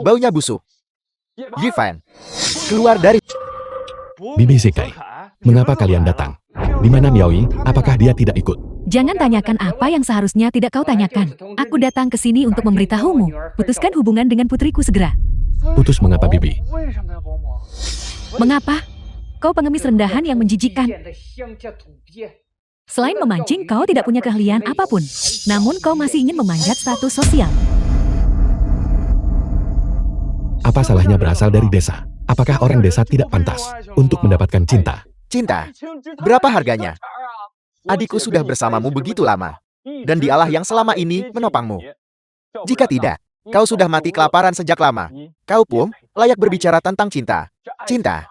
Baunya busuk. Yifan, keluar dari... Bibi Zekai, mengapa kalian datang? Di mana Miaoyi? Apakah dia tidak ikut? Jangan tanyakan apa yang seharusnya tidak kau tanyakan. Aku datang ke sini untuk memberitahumu. Putuskan hubungan dengan putriku segera. Putus mengapa Bibi? Mengapa? Kau pengemis rendahan yang menjijikkan. Selain memancing, kau tidak punya keahlian apapun. Namun kau masih ingin memanjat status sosial. Apa salahnya berasal dari desa? Apakah orang desa tidak pantas untuk mendapatkan cinta? Cinta? Berapa harganya? Adikku sudah bersamamu begitu lama. Dan dialah yang selama ini menopangmu. Jika tidak, kau sudah mati kelaparan sejak lama. Kau pun layak berbicara tentang cinta. Cinta?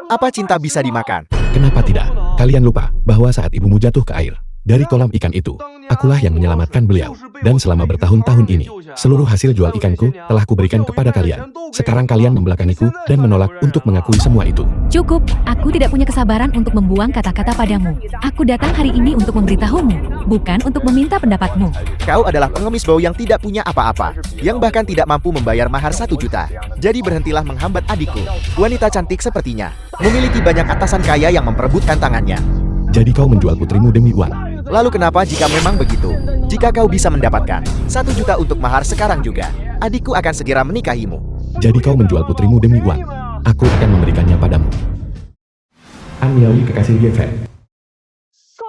Apa cinta bisa dimakan? Kenapa tidak? Kalian lupa bahwa saat ibumu jatuh ke air dari kolam ikan itu, akulah yang menyelamatkan beliau. Dan selama bertahun-tahun ini, seluruh hasil jual ikanku telah kuberikan kepada kalian. Sekarang kalian membelakangiku dan menolak untuk mengakui semua itu. Cukup, aku tidak punya kesabaran untuk membuang kata-kata padamu. Aku datang hari ini untuk memberitahumu, bukan untuk meminta pendapatmu. Kau adalah pengemis bau yang tidak punya apa-apa, yang bahkan tidak mampu membayar mahar 1 juta. Jadi berhentilah menghambat adikku. Wanita cantik sepertinya, memiliki banyak atasan kaya yang memperebutkan tangannya. Jadi kau menjual putrimu demi uang. Lalu kenapa jika memang begitu? Jika kau bisa mendapatkan 1 juta untuk mahar sekarang juga, adikku akan segera menikahimu. Jadi kau menjual putrimu demi uang. Aku akan memberikannya padamu. An Miaoyi kekasih Yevan.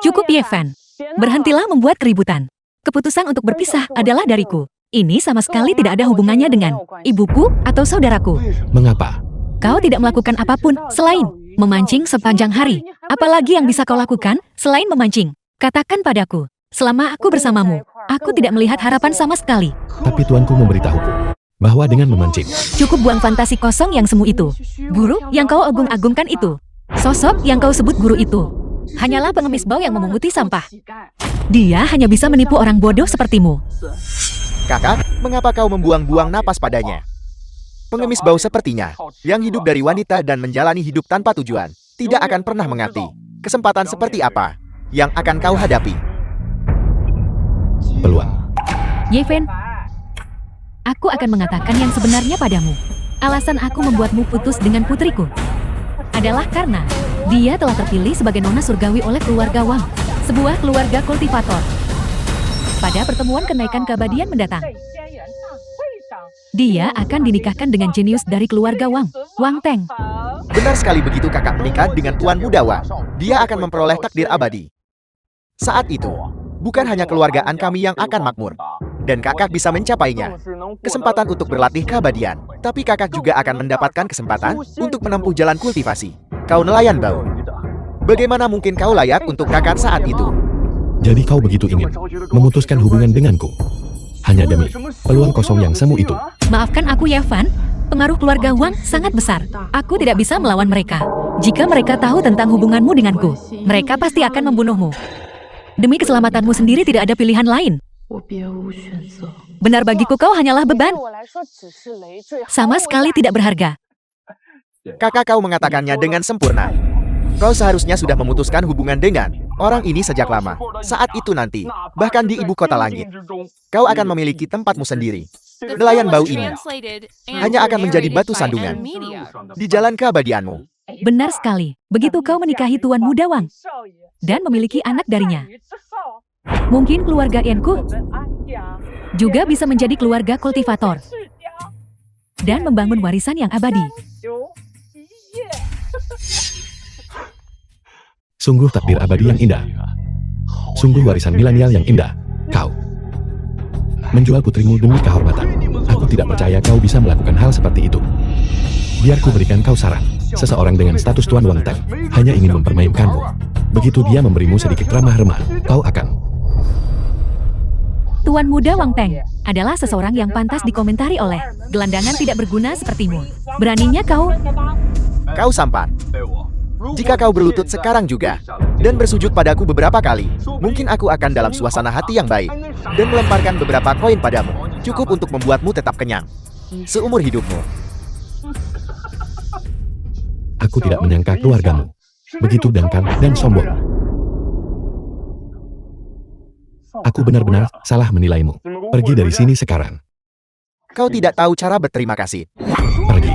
Cukup Yevan. Berhentilah membuat keributan. Keputusan untuk berpisah adalah dariku. Ini sama sekali tidak ada hubungannya dengan ibuku atau saudaraku. Mengapa? Kau tidak melakukan apapun selain memancing sepanjang hari. Apalagi yang bisa kau lakukan selain memancing? Katakan padaku, selama aku bersamamu, aku tidak melihat harapan sama sekali. Tapi tuanku memberitahuku bahwa dengan memancing, Cukup buang fantasi kosong yang semu itu. Guru yang kau agung-agungkan itu, sosok yang kau sebut guru itu, hanyalah pengemis bau yang memunguti sampah. Dia hanya bisa menipu orang bodoh sepertimu. Kakak, mengapa kau membuang-buang napas padanya? Pengemis bau sepertinya, yang hidup dari wanita dan menjalani hidup tanpa tujuan, tidak akan pernah mengerti kesempatan seperti apa yang akan kau hadapi. peluang. Yevan, aku akan mengatakan yang sebenarnya padamu. Alasan aku membuatmu putus dengan putriku adalah karena dia telah terpilih sebagai nona surgawi oleh keluarga Wang, sebuah keluarga kultivator. Pada pertemuan kenaikan keabadian mendatang, dia akan dinikahkan dengan jenius dari keluarga Wang, Wang Teng. Benar sekali begitu kakak menikah dengan Tuan Muda Wang. Dia akan memperoleh takdir abadi. Saat itu, bukan hanya keluargaan kami yang akan makmur, dan kakak bisa mencapainya. Kesempatan untuk berlatih keabadian, tapi kakak juga akan mendapatkan kesempatan untuk menempuh jalan kultivasi. Kau nelayan bau. Bagaimana mungkin kau layak untuk kakak saat itu? Jadi kau begitu ingin memutuskan hubungan denganku hanya demi peluang kosong yang semu itu. Maafkan aku Yevan, pengaruh keluarga Wang sangat besar. Aku tidak bisa melawan mereka. Jika mereka tahu tentang hubunganmu denganku, mereka pasti akan membunuhmu. Demi keselamatanmu sendiri tidak ada pilihan lain. Benar bagiku kau hanyalah beban. Sama sekali tidak berharga. Kakak kau mengatakannya dengan sempurna. Kau seharusnya sudah memutuskan hubungan dengan orang ini sejak lama. Saat itu nanti, bahkan di ibu kota langit, kau akan memiliki tempatmu sendiri. Nelayan bau ini hanya akan menjadi batu sandungan di jalan keabadianmu. Benar sekali. Begitu kau menikahi Tuan Muda Wang dan memiliki anak darinya, mungkin keluarga Enku juga bisa menjadi keluarga kultivator dan membangun warisan yang abadi. Sungguh takdir abadi yang indah. Sungguh warisan milenial yang indah. Kau menjual putrimu demi kehormatan. Aku tidak percaya kau bisa melakukan hal seperti itu. Biar ku berikan kau saran. Seseorang dengan status Tuan Wang Teng hanya ingin mempermainkanmu. Begitu dia memberimu sedikit remah-remah, kau akan... Tuan Muda Wang Teng adalah seseorang yang pantas dikomentari oleh gelandangan tidak berguna sepertimu. Beraninya kau... Kau sampan. Jika kau berlutut sekarang juga dan bersujud padaku beberapa kali, mungkin aku akan dalam suasana hati yang baik dan melemparkan beberapa koin padamu, cukup untuk membuatmu tetap kenyang seumur hidupmu. Aku tidak menyangka keluargamu begitu dangkal dan sombong. Aku benar-benar salah menilaimu. Pergi dari sini sekarang. Kau tidak tahu cara berterima kasih. Pergi.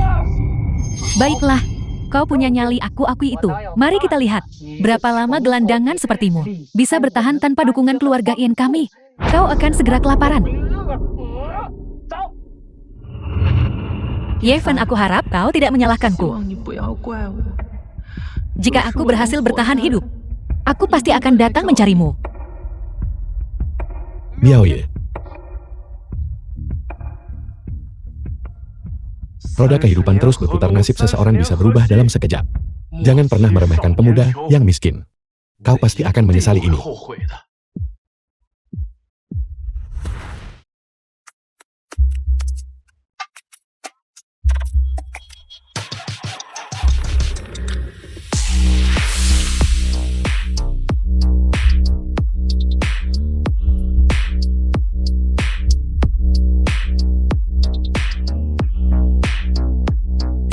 Baiklah, kau punya nyali aku akui itu. Mari kita lihat, berapa lama gelandangan sepertimu bisa bertahan tanpa dukungan keluarga Ian kami. Kau akan segera kelaparan. Yevan, aku harap kau tidak menyalahkanku. Jika aku berhasil bertahan hidup, aku pasti akan datang mencarimu. Miaoye. Roda kehidupan terus berputar, nasib seseorang bisa berubah dalam sekejap. Jangan pernah meremehkan pemuda yang miskin. Kau pasti akan menyesali ini.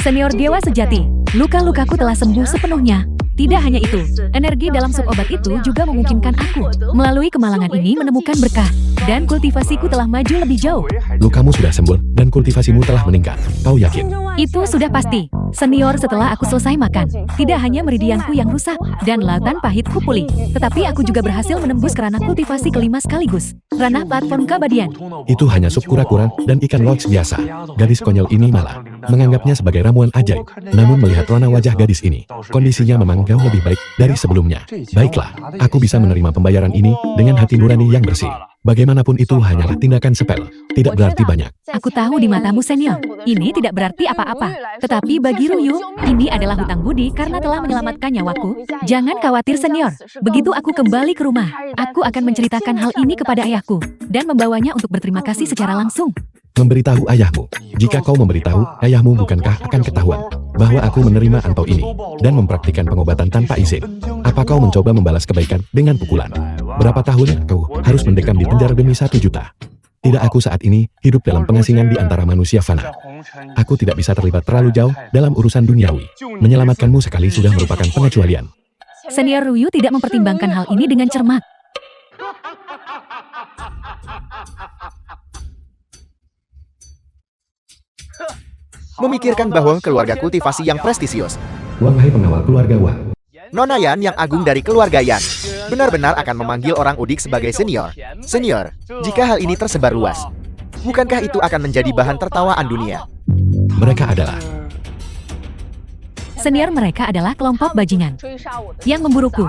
Senior dewa sejati, luka-lukaku telah sembuh sepenuhnya. Tidak hanya itu, energi dalam sup obat itu juga memungkinkan aku melalui kemalangan ini menemukan berkah, dan kultivasiku telah maju lebih jauh. Lukamu sudah sembuh dan kultivasimu telah meningkat. Kau yakin? Itu sudah pasti. Senior, setelah aku selesai makan, tidak hanya meridianku yang rusak dan lautan pahitku pulih, tetapi aku juga berhasil menembus ranah kultivasi kelima sekaligus, ranah platform keabadian. Itu hanya sup kura-kura dan ikan lox biasa. Gadis konyol ini malah menganggapnya sebagai ramuan ajaib. Namun melihat rona wajah gadis ini, kondisinya memang jauh lebih baik dari sebelumnya. Baiklah, aku bisa menerima pembayaran ini dengan hati nurani yang bersih. Bagaimanapun itu hanyalah tindakan sepele, tidak berarti banyak. Aku tahu di matamu, senior, ini tidak berarti apa-apa. Tetapi bagi Ruyu, ini adalah hutang budi karena telah menyelamatkan nyawaku. Jangan khawatir, senior. Begitu aku kembali ke rumah, aku akan menceritakan hal ini kepada ayahku dan membawanya untuk berterima kasih secara langsung. Memberitahu ayahmu. Jika kau memberitahu ayahmu, bukankah akan ketahuan bahwa aku menerima angpau ini dan mempraktikkan pengobatan tanpa izin? Apa kau mencoba membalas kebaikan dengan pukulan? Berapa tahun kau harus mendekam di penjara demi 1 juta? Tidak, aku saat ini hidup dalam pengasingan di antara manusia fana. Aku tidak bisa terlibat terlalu jauh dalam urusan duniawi. Menyelamatkanmu sekali sudah merupakan pengecualian. Senior Ruyu tidak mempertimbangkan hal ini dengan cermat. Memikirkan bahwa keluarga kultivasi yang prestisius, Wang, hai pengawal keluarga Wang. Nona Yan yang agung dari keluarga Yan, benar-benar akan memanggil orang udik sebagai senior. Senior, jika hal ini tersebar luas, bukankah itu akan menjadi bahan tertawaan dunia? Mereka adalah Senior, mereka adalah kelompok bajingan yang memburuku.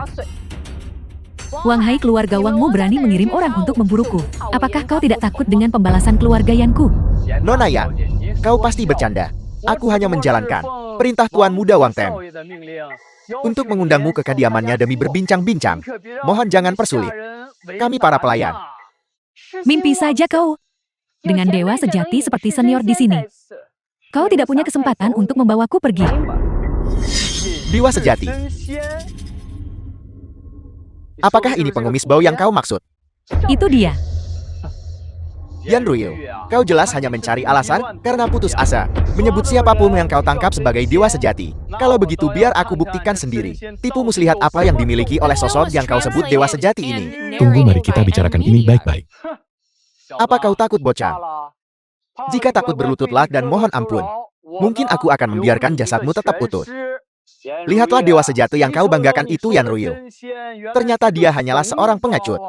Wang Hai, keluarga Wangmu berani mengirim orang untuk memburuku. Apakah kau tidak takut dengan pembalasan keluarga Yanku? Nona Yan, kau pasti bercanda. Aku hanya menjalankan perintah Tuan Muda Wang Tem untuk mengundangmu ke kediamannya demi berbincang-bincang. Mohon jangan persulit. Kami para pelayan. Mimpi saja kau. Dengan dewa sejati seperti senior di sini, kau tidak punya kesempatan untuk membawaku pergi. Dewa sejati. Apakah ini pengemis bau yang kau maksud? Itu dia. Yan Ruyu, kau jelas hanya mencari alasan karena putus asa menyebut siapapun yang kau tangkap sebagai dewa sejati. Kalau begitu biar aku buktikan sendiri. Tipu muslihat apa yang dimiliki oleh sosok yang kau sebut dewa sejati ini. Tunggu, mari kita bicarakan ini baik-baik. Apa kau takut, bocah? Jika takut, berlututlah dan mohon ampun. Mungkin aku akan membiarkan jasadmu tetap utuh. Lihatlah dewa sejati yang kau banggakan itu, Yan Ruyu. Ternyata dia hanyalah seorang pengecut.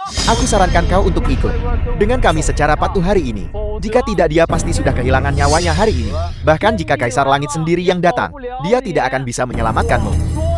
Aku sarankan kau untuk ikut dengan kami secara patuh hari ini. Jika tidak, dia pasti sudah kehilangan nyawanya hari ini. Bahkan jika Kaisar Langit sendiri yang datang, dia tidak akan bisa menyelamatkanmu.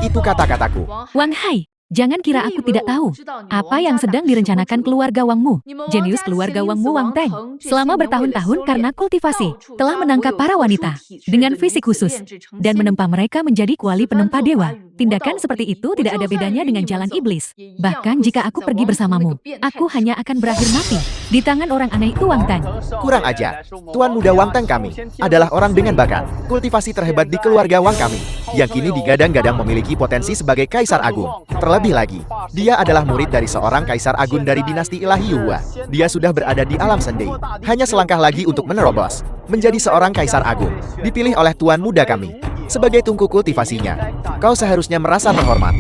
Itu kata-kataku. Wang Hai, jangan kira aku tidak tahu apa yang sedang direncanakan keluarga Wangmu. Jenius keluarga Wangmu, Wang Teng, selama bertahun-tahun karena kultivasi, telah menangkap para wanita dengan fisik khusus dan menempa mereka menjadi kuali penempa dewa. Tindakan seperti itu tidak ada bedanya dengan jalan iblis. Bahkan jika aku pergi bersamamu, aku hanya akan berakhir mati di tangan orang aneh itu, Wang Teng. Kurang ajar. Tuan Muda Wang Teng kami adalah orang dengan bakat kultivasi terhebat di keluarga Wang kami, yang kini digadang-gadang memiliki potensi sebagai Kaisar Agung. Terlebih lagi, dia adalah murid dari seorang Kaisar Agung dari dinasti Ilahi Yuhua. Dia sudah berada di alam sendiri, hanya selangkah lagi untuk menerobos menjadi seorang Kaisar Agung, dipilih oleh Tuan Muda kami sebagai tungku kultivasinya. Kau seharusnya merasa terhormat.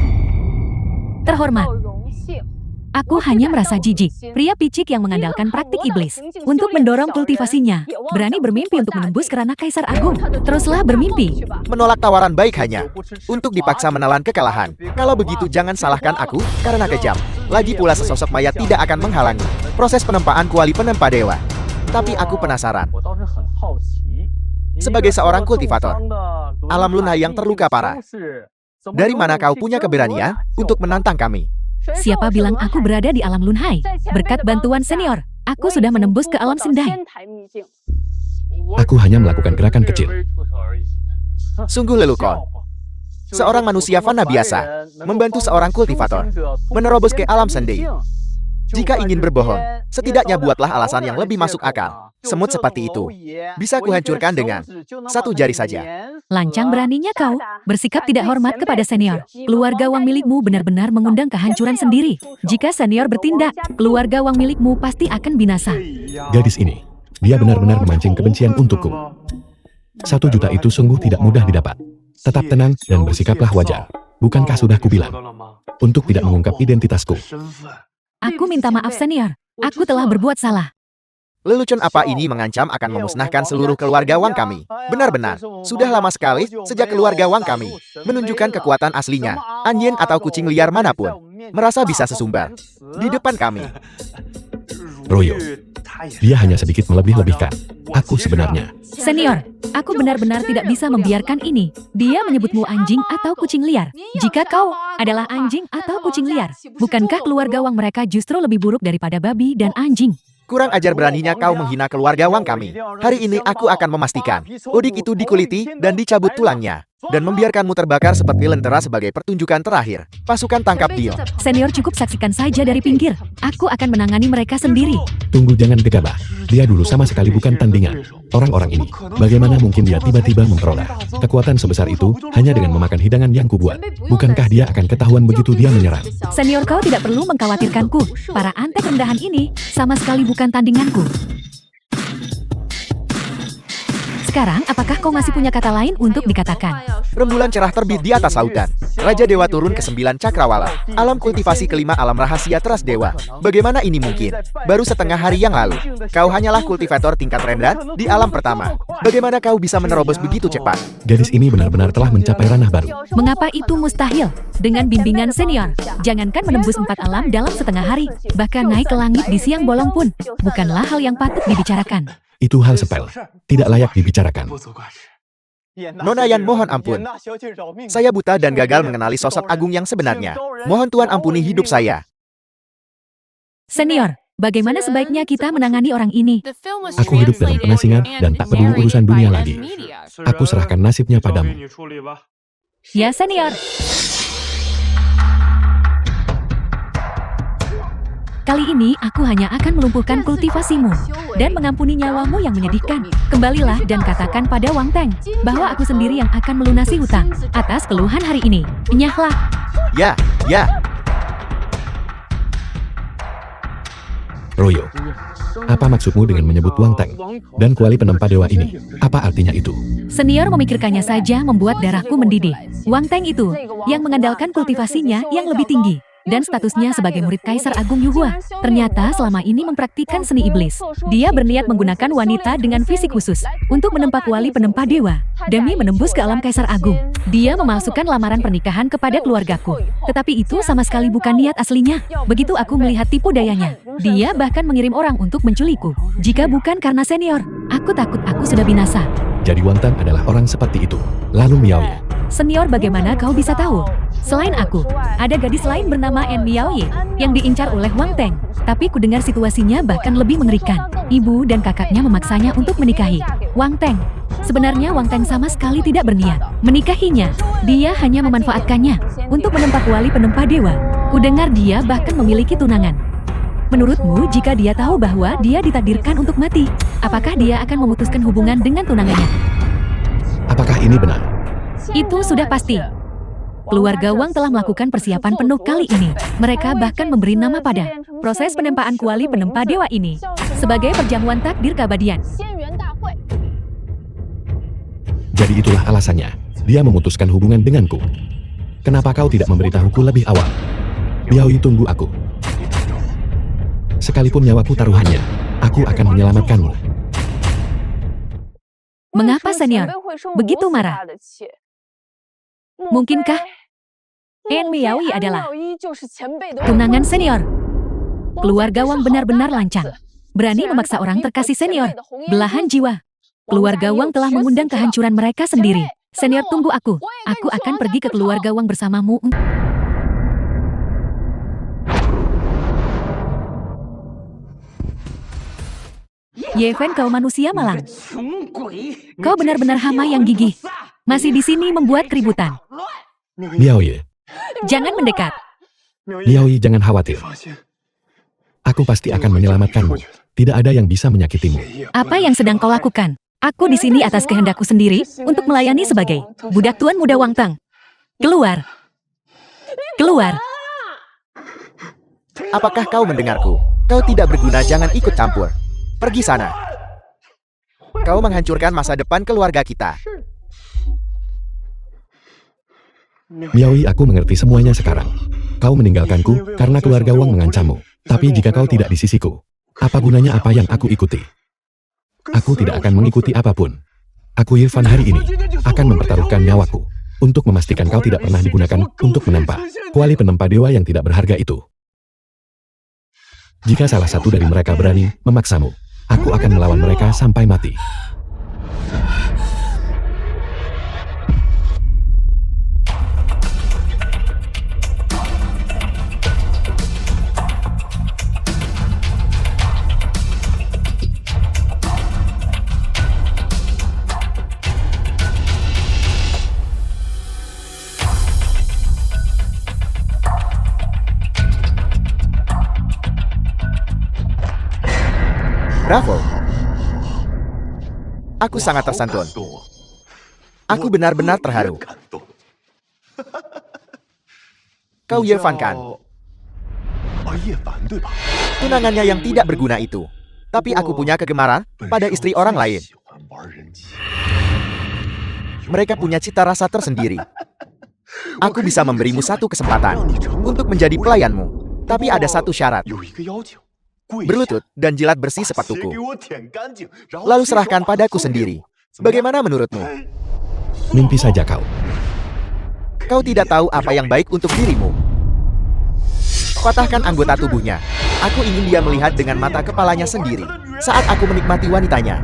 Terhormat. Aku hanya merasa jijik. Pria picik yang mengandalkan praktik iblis untuk mendorong kultivasinya, berani bermimpi untuk menembus kerana Kaisar Agung. Teruslah bermimpi. Menolak tawaran baik hanya untuk dipaksa menelan kekalahan. Kalau begitu jangan salahkan aku karena kejam. Lagi pula sesosok mayat tidak akan menghalangi proses penempaan kuali penempa dewa. Tapi aku penasaran. Sebagai seorang kultivator, alam Lunhai yang terluka parah, dari mana kau punya keberanian untuk menantang kami? Siapa bilang aku berada di alam Lunhai? Berkat bantuan senior, aku sudah menembus ke alam Sendai. Aku hanya melakukan gerakan kecil. Sungguh lelucon. Seorang manusia fana biasa membantu seorang kultivator menerobos ke alam Sendai. Jika ingin berbohong, setidaknya buatlah alasan yang lebih masuk akal. Semut seperti itu bisa kuhancurkan dengan satu jari saja. Lancang beraninya kau bersikap tidak hormat kepada senior. Keluarga Wang milikmu benar-benar mengundang kehancuran sendiri. Jika senior bertindak, keluarga Wang milikmu pasti akan binasa. Gadis ini, dia benar-benar memancing kebencian untukku. 1 juta itu sungguh tidak mudah didapat. Tetap tenang dan bersikaplah wajar. Bukankah sudah kubilang untuk tidak mengungkap identitasku? Aku minta maaf senior. Aku telah berbuat salah. Lelucon apa ini mengancam akan memusnahkan seluruh keluarga Wang kami. Benar-benar, sudah lama sekali sejak keluarga Wang kami menunjukkan kekuatan aslinya. Anjing atau kucing liar manapun merasa bisa sesumbar di depan kami. Royo, dia hanya sedikit melebih-lebihkan. Aku sebenarnya. Senior, aku benar-benar tidak bisa membiarkan ini. Dia menyebutmu anjing atau kucing liar. Jika kau adalah anjing atau kucing liar, bukankah keluarga Wang mereka justru lebih buruk daripada babi dan anjing? Kurang ajar beraninya kau menghina keluarga Wang kami. Hari ini aku akan memastikan Odik itu dikuliti dan dicabut tulangnya. Dan membiarkanmu terbakar seperti lentera sebagai pertunjukan terakhir. Pasukan tangkap dia. Senior cukup saksikan saja dari pinggir. Aku akan menangani mereka sendiri. Tunggu, jangan gegabah. Dia dulu sama sekali bukan tandingan. Orang-orang ini, bagaimana mungkin dia tiba-tiba memperoleh kekuatan sebesar itu hanya dengan memakan hidangan yang kubuat? Bukankah dia akan ketahuan begitu dia menyerang? Senior, kau tidak perlu mengkhawatirkanku. Para antek rendahan ini sama sekali bukan tandinganku. Sekarang, apakah kau masih punya kata lain untuk dikatakan? Rembulan cerah terbit di atas lautan. Raja Dewa turun ke 9 cakrawala. Alam kultivasi kelima alam rahasia teras dewa. Bagaimana ini mungkin? Baru setengah hari yang lalu, kau hanyalah kultivator tingkat rendah di alam pertama. Bagaimana kau bisa menerobos begitu cepat? Gadis ini benar-benar telah mencapai ranah baru. Mengapa itu mustahil? Dengan bimbingan senior, jangankan menembus 4 alam dalam setengah hari, bahkan naik ke langit di siang bolong pun, bukanlah hal yang patut dibicarakan. Itu hal sepele, tidak layak dibicarakan. Nona Yan, mohon ampun. Saya buta dan gagal mengenali sosok agung yang sebenarnya. Mohon Tuan ampuni hidup saya. Senior, bagaimana sebaiknya kita menangani orang ini? Aku hidup dalam pengasingan dan tak peduli urusan dunia lagi. Aku serahkan nasibnya padamu. Ya senior. Kali ini aku hanya akan melumpuhkan kultivasimu dan mengampuni nyawamu yang menyedihkan. Kembalilah dan katakan pada Wang Teng bahwa aku sendiri yang akan melunasi hutang atas keluhan hari ini. Enyahlah. Ya. Royo, apa maksudmu dengan menyebut Wang Teng dan kuali penempa dewa ini? Apa artinya itu? Senior memikirkannya saja membuat darahku mendidih. Wang Teng itu yang mengandalkan kultivasinya yang lebih tinggi dan statusnya sebagai murid Kaisar Agung Yuhua, ternyata selama ini mempraktikkan seni iblis. Dia berniat menggunakan wanita dengan fisik khusus untuk menempa kuali penempa dewa demi menembus ke alam Kaisar Agung. Dia memalsukan lamaran pernikahan kepada keluargaku, tetapi itu sama sekali bukan niat aslinya. Begitu aku melihat tipu dayanya, dia bahkan mengirim orang untuk menculikku. Jika bukan karena senior, aku takut aku sudah binasa. Jadi Wang Teng adalah orang seperti itu. Lalu Miaoye. Senior, bagaimana kau bisa tahu? Selain aku, ada gadis lain bernama En Miaoye yang diincar oleh Wang Teng. Tapi kudengar situasinya bahkan lebih mengerikan. Ibu dan kakaknya memaksanya untuk menikahi Wang Teng. Sebenarnya Wang Teng sama sekali tidak berniat menikahinya. Dia hanya memanfaatkannya untuk menempa kuali penempa dewa. Kudengar dia bahkan memiliki tunangan. Menurutmu, jika dia tahu bahwa dia ditakdirkan untuk mati, apakah dia akan memutuskan hubungan dengan tunangannya? Apakah ini benar? Itu sudah pasti. Keluarga Wang telah melakukan persiapan penuh kali ini. Mereka bahkan memberi nama pada proses penempaan kuali penempa dewa ini sebagai perjamuan takdir keabadian. Jadi itulah alasannya. Dia memutuskan hubungan denganku. Kenapa kau tidak memberitahuku lebih awal? Miaoye, tunggu aku. Sekalipun nyawaku taruhannya, aku akan menyelamatkanmu. Mengapa senior begitu marah? Mungkinkah En Miaoyi adalah tunangan senior? Keluarga Wang benar-benar lancang. Berani memaksa orang terkasih senior. Belahan jiwa. Keluarga Wang telah mengundang kehancuran mereka sendiri. Senior, tunggu aku. Aku akan pergi ke keluarga Wang bersamamu. Ye Fan, kau manusia malang. Kau benar-benar hama yang gigih. Masih di sini membuat keributan. Miaoyi, Jangan mendekat. Miaoyi, jangan khawatir. Aku pasti akan menyelamatkanmu. Tidak ada yang bisa menyakitimu. Apa yang sedang kau lakukan? Aku di sini atas kehendakku sendiri untuk melayani sebagai budak Tuan Muda Wang Tang. Keluar. Keluar. Apakah kau mendengarku? Kau tidak berguna, jangan ikut campur. Pergi sana. Kau menghancurkan masa depan keluarga kita. Miaoyi, aku mengerti semuanya sekarang. Kau meninggalkanku karena keluarga Wang mengancammu. Tapi jika kau tidak di sisiku, apa gunanya apa yang aku ikuti? Aku tidak akan mengikuti apapun. Aku Irfan hari ini akan mempertaruhkan nyawaku untuk memastikan kau tidak pernah digunakan untuk menempa kuali penempa dewa yang tidak berharga itu. Jika salah satu dari mereka berani memaksamu, aku akan melawan mereka sampai mati. Bravo. Aku sangat tersantun. Aku benar-benar terharu. Kau Ye Fan kan? Tunangannya yang tidak berguna itu. Tapi aku punya kegemaran pada istri orang lain. Mereka punya cita rasa tersendiri. Aku bisa memberimu satu kesempatan untuk menjadi pelayanmu. Tapi ada satu syarat. Berlutut dan jilat bersih sepatuku. Lalu serahkan padaku sendiri. Bagaimana menurutmu? Mimpi saja kau. Kau tidak tahu apa yang baik untuk dirimu. Patahkan anggota tubuhnya. Aku ingin dia melihat dengan mata kepalanya sendiri saat aku menikmati wanitanya.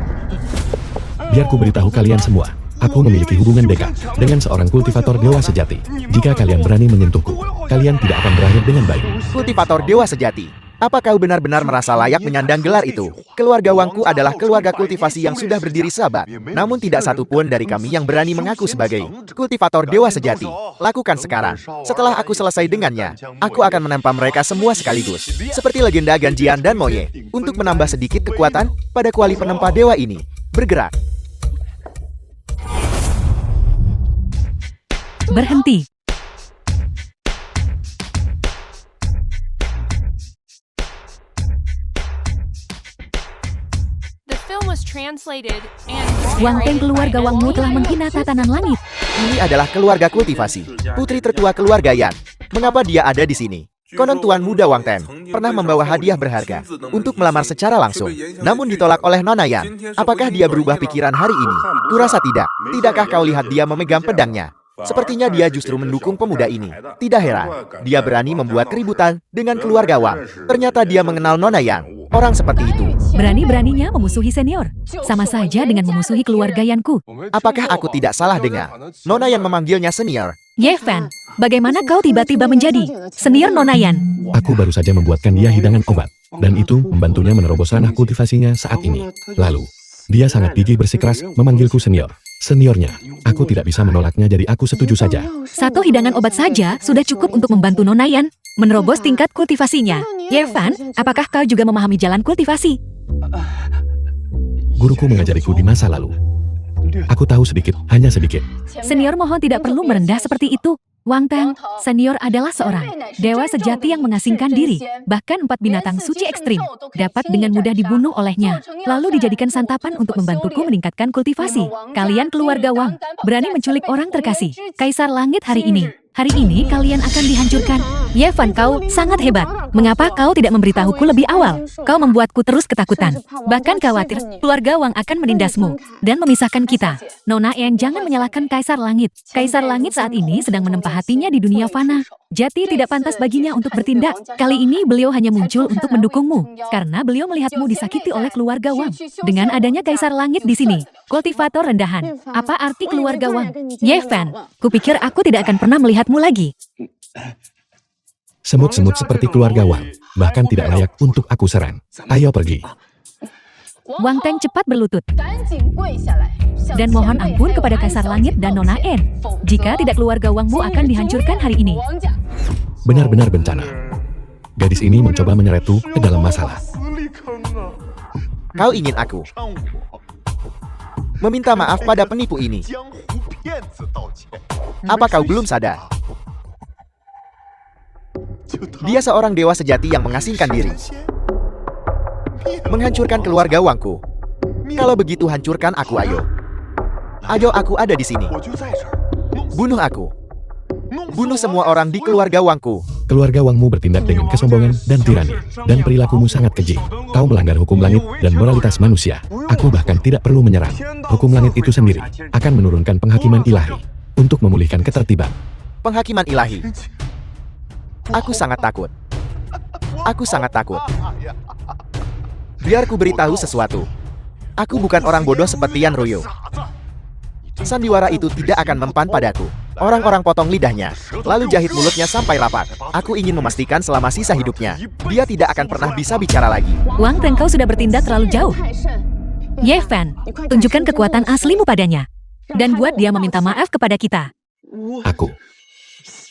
Biar ku beritahu kalian semua. Aku memiliki hubungan dekat dengan seorang kultivator dewa sejati. Jika kalian berani menyentuhku, kalian tidak akan berakhir dengan baik. Kultivator dewa sejati. Apa kau benar-benar merasa layak menyandang gelar itu? Keluarga Wangku adalah keluarga kultivasi yang sudah berdiri seabad. Namun tidak satu pun dari kami yang berani mengaku sebagai kultivator dewa sejati. Lakukan sekarang. Setelah aku selesai dengannya, aku akan menempa mereka semua sekaligus. Seperti legenda Ganjian dan Moye. Untuk menambah sedikit kekuatan pada kuali penempa dewa ini. Bergerak. Berhenti. Wang Teng, keluarga Wangmu telah menghina tatanan langit. Ini adalah keluarga kultivasi. Putri tertua keluarga Yan. Mengapa dia ada di sini? Konon Tuan Muda Wang Teng pernah membawa hadiah berharga untuk melamar secara langsung. Namun ditolak oleh Nona Yan. Apakah dia berubah pikiran hari ini? Kurasa tidak. Tidakkah kau lihat dia memegang pedangnya? Sepertinya dia justru mendukung pemuda ini. Tidak heran, dia berani membuat keributan dengan keluarga Wang. Ternyata dia mengenal Nona Yan. Orang seperti itu. Berani-beraninya memusuhi senior. Sama saja dengan memusuhi keluarga Yanku. Apakah aku tidak salah dengar? Nona Yan memanggilnya senior. Ye Fan, bagaimana kau tiba-tiba menjadi senior Nona Yan? Aku baru saja membuatkan dia hidangan obat. Dan itu membantunya menerobos ranah kultivasinya saat ini. Lalu, dia sangat gigih bersikeras memanggilku senior. Seniornya, aku tidak bisa menolaknya, jadi aku setuju saja. Satu hidangan obat saja sudah cukup untuk membantu Nona Yan menerobos tingkat kultivasinya. Ye Fan, apakah kau juga memahami jalan kultivasi? Guruku mengajariku di masa lalu. Aku tahu sedikit, hanya sedikit. Senior mohon tidak perlu merendah seperti itu. Wang Teng, senior adalah seorang dewa sejati yang mengasingkan diri. Bahkan 4 binatang suci ekstrim dapat dengan mudah dibunuh olehnya. Lalu dijadikan santapan untuk membantuku meningkatkan kultivasi. Kalian keluarga Wang berani menculik orang terkasih, Kaisar Langit hari ini. Hari ini kalian akan dihancurkan. Yevan, kau sangat hebat. Mengapa kau tidak memberitahuku lebih awal? Kau membuatku terus ketakutan. Bahkan khawatir keluarga Wang akan menindasmu dan memisahkan kita. Nona En, jangan menyalahkan Kaisar Langit. Kaisar Langit saat ini sedang menempa hatinya di dunia fana. Jati tidak pantas baginya untuk bertindak. Kali ini beliau hanya muncul untuk mendukungmu, karena beliau melihatmu disakiti oleh keluarga Wang. Dengan adanya Kaisar Langit di sini, kultivator rendahan. Apa arti keluarga Wang? Yevan, kupikir aku tidak akan pernah melihatmu lagi. Semut-semut seperti keluarga Wang, bahkan tidak layak untuk aku serang. Ayo pergi. Wang Teng cepat berlutut dan mohon ampun kepada Kaisar Langit dan Nona En. Jika tidak, keluarga Wangmu akan dihancurkan hari ini. Benar-benar bencana. Gadis ini mencoba menyeretku ke dalam masalah. Kau ingin aku meminta maaf pada penipu ini? Apa kau belum sadar? Dia seorang dewa sejati yang mengasingkan diri. Menghancurkan keluarga Wangku. Kalau begitu, hancurkan aku, ayo. Ayo, aku ada di sini. Bunuh aku. Bunuh semua orang di keluarga Wangku. Keluarga Wangmu bertindak dengan kesombongan dan tirani, dan perilakumu sangat keji. Kau melanggar hukum langit dan moralitas manusia. Aku bahkan tidak perlu menyerang. Hukum langit itu sendiri akan menurunkan penghakiman ilahi untuk memulihkan ketertiban. Penghakiman ilahi. Aku sangat takut. Aku sangat takut. Biar ku beritahu sesuatu. Aku bukan orang bodoh seperti Yan Ruyo. Sandiwara itu tidak akan mempan padaku. Orang-orang potong lidahnya, lalu jahit mulutnya sampai rapat. Aku ingin memastikan selama sisa hidupnya, dia tidak akan pernah bisa bicara lagi. Wang Teng, kau sudah bertindak terlalu jauh. Yevan, tunjukkan kekuatan aslimu padanya. Dan buat dia meminta maaf kepada kita. Aku.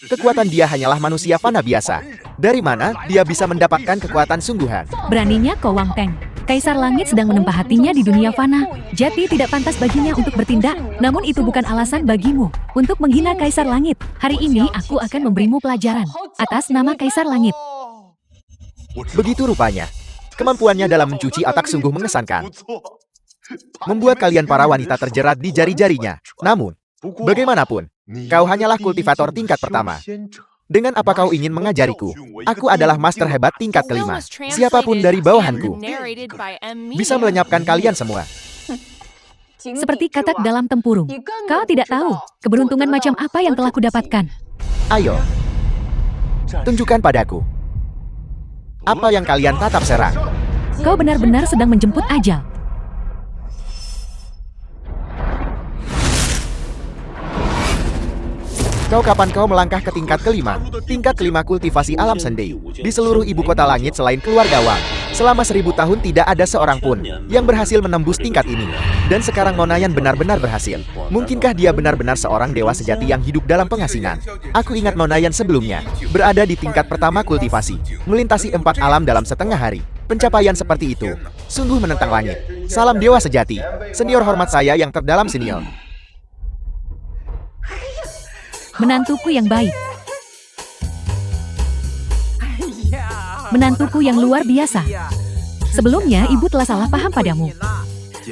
Kekuatan dia hanyalah manusia fana biasa. Dari mana dia bisa mendapatkan kekuatan sungguhan? Beraninya kau, Wang Teng. Kaisar Langit sedang menempa hatinya di dunia fana. Jati tidak pantas baginya untuk bertindak. Namun itu bukan alasan bagimu untuk menghina Kaisar Langit. Hari ini aku akan memberimu pelajaran atas nama Kaisar Langit. Begitu rupanya. Kemampuannya dalam mencuci otak sungguh mengesankan. Membuat kalian para wanita terjerat di jari-jarinya. Namun, bagaimanapun, kau hanyalah kultivator tingkat pertama. Dengan apa kau ingin mengajariku? Aku adalah master hebat tingkat kelima. Siapapun dari bawahanku bisa melenyapkan kalian semua. Seperti katak dalam tempurung. Kau tidak tahu keberuntungan macam apa yang telah kudapatkan. Ayo, tunjukkan padaku. Apa yang kalian tatap serang? Kau benar-benar sedang menjemput ajal. Kapan kau melangkah ke tingkat kelima? Tingkat kelima kultivasi alam sendiri. Di seluruh ibu kota langit selain keluarga Wang, selama 1000 tahun tidak ada seorang pun yang berhasil menembus tingkat ini. Dan sekarang Monayan benar-benar berhasil. Mungkinkah dia benar-benar seorang dewa sejati yang hidup dalam pengasingan? Aku ingat Monayan sebelumnya berada di tingkat pertama kultivasi, melintasi 4 alam dalam setengah hari. Pencapaian seperti itu sungguh menentang langit. Salam dewa sejati. Senior hormat saya yang terdalam, senior. Menantuku yang baik. Menantuku yang luar biasa. Sebelumnya ibu telah salah paham padamu.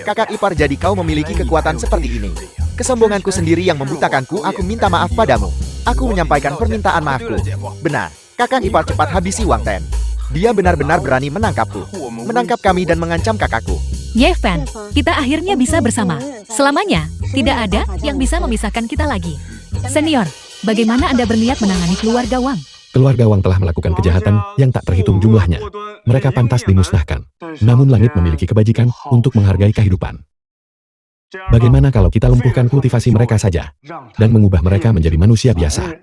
Kakak ipar, jadi kau memiliki kekuatan seperti ini. Kesombonganku sendiri yang membutakanku. Aku minta maaf padamu. Aku menyampaikan permintaan maafku. Benar, kakak ipar, cepat habisi Wang Ten. Dia benar-benar berani menangkapku, menangkap kami dan mengancam kakakku. Yevan, kita akhirnya bisa bersama. Selamanya, tidak ada yang bisa memisahkan kita lagi. Senior, bagaimana Anda berniat menangani keluarga Wang? Keluarga Wang telah melakukan kejahatan yang tak terhitung jumlahnya. Mereka pantas dimusnahkan. Namun langit memiliki kebajikan untuk menghargai kehidupan. Bagaimana kalau kita lumpuhkan kultivasi mereka saja dan mengubah mereka menjadi manusia biasa?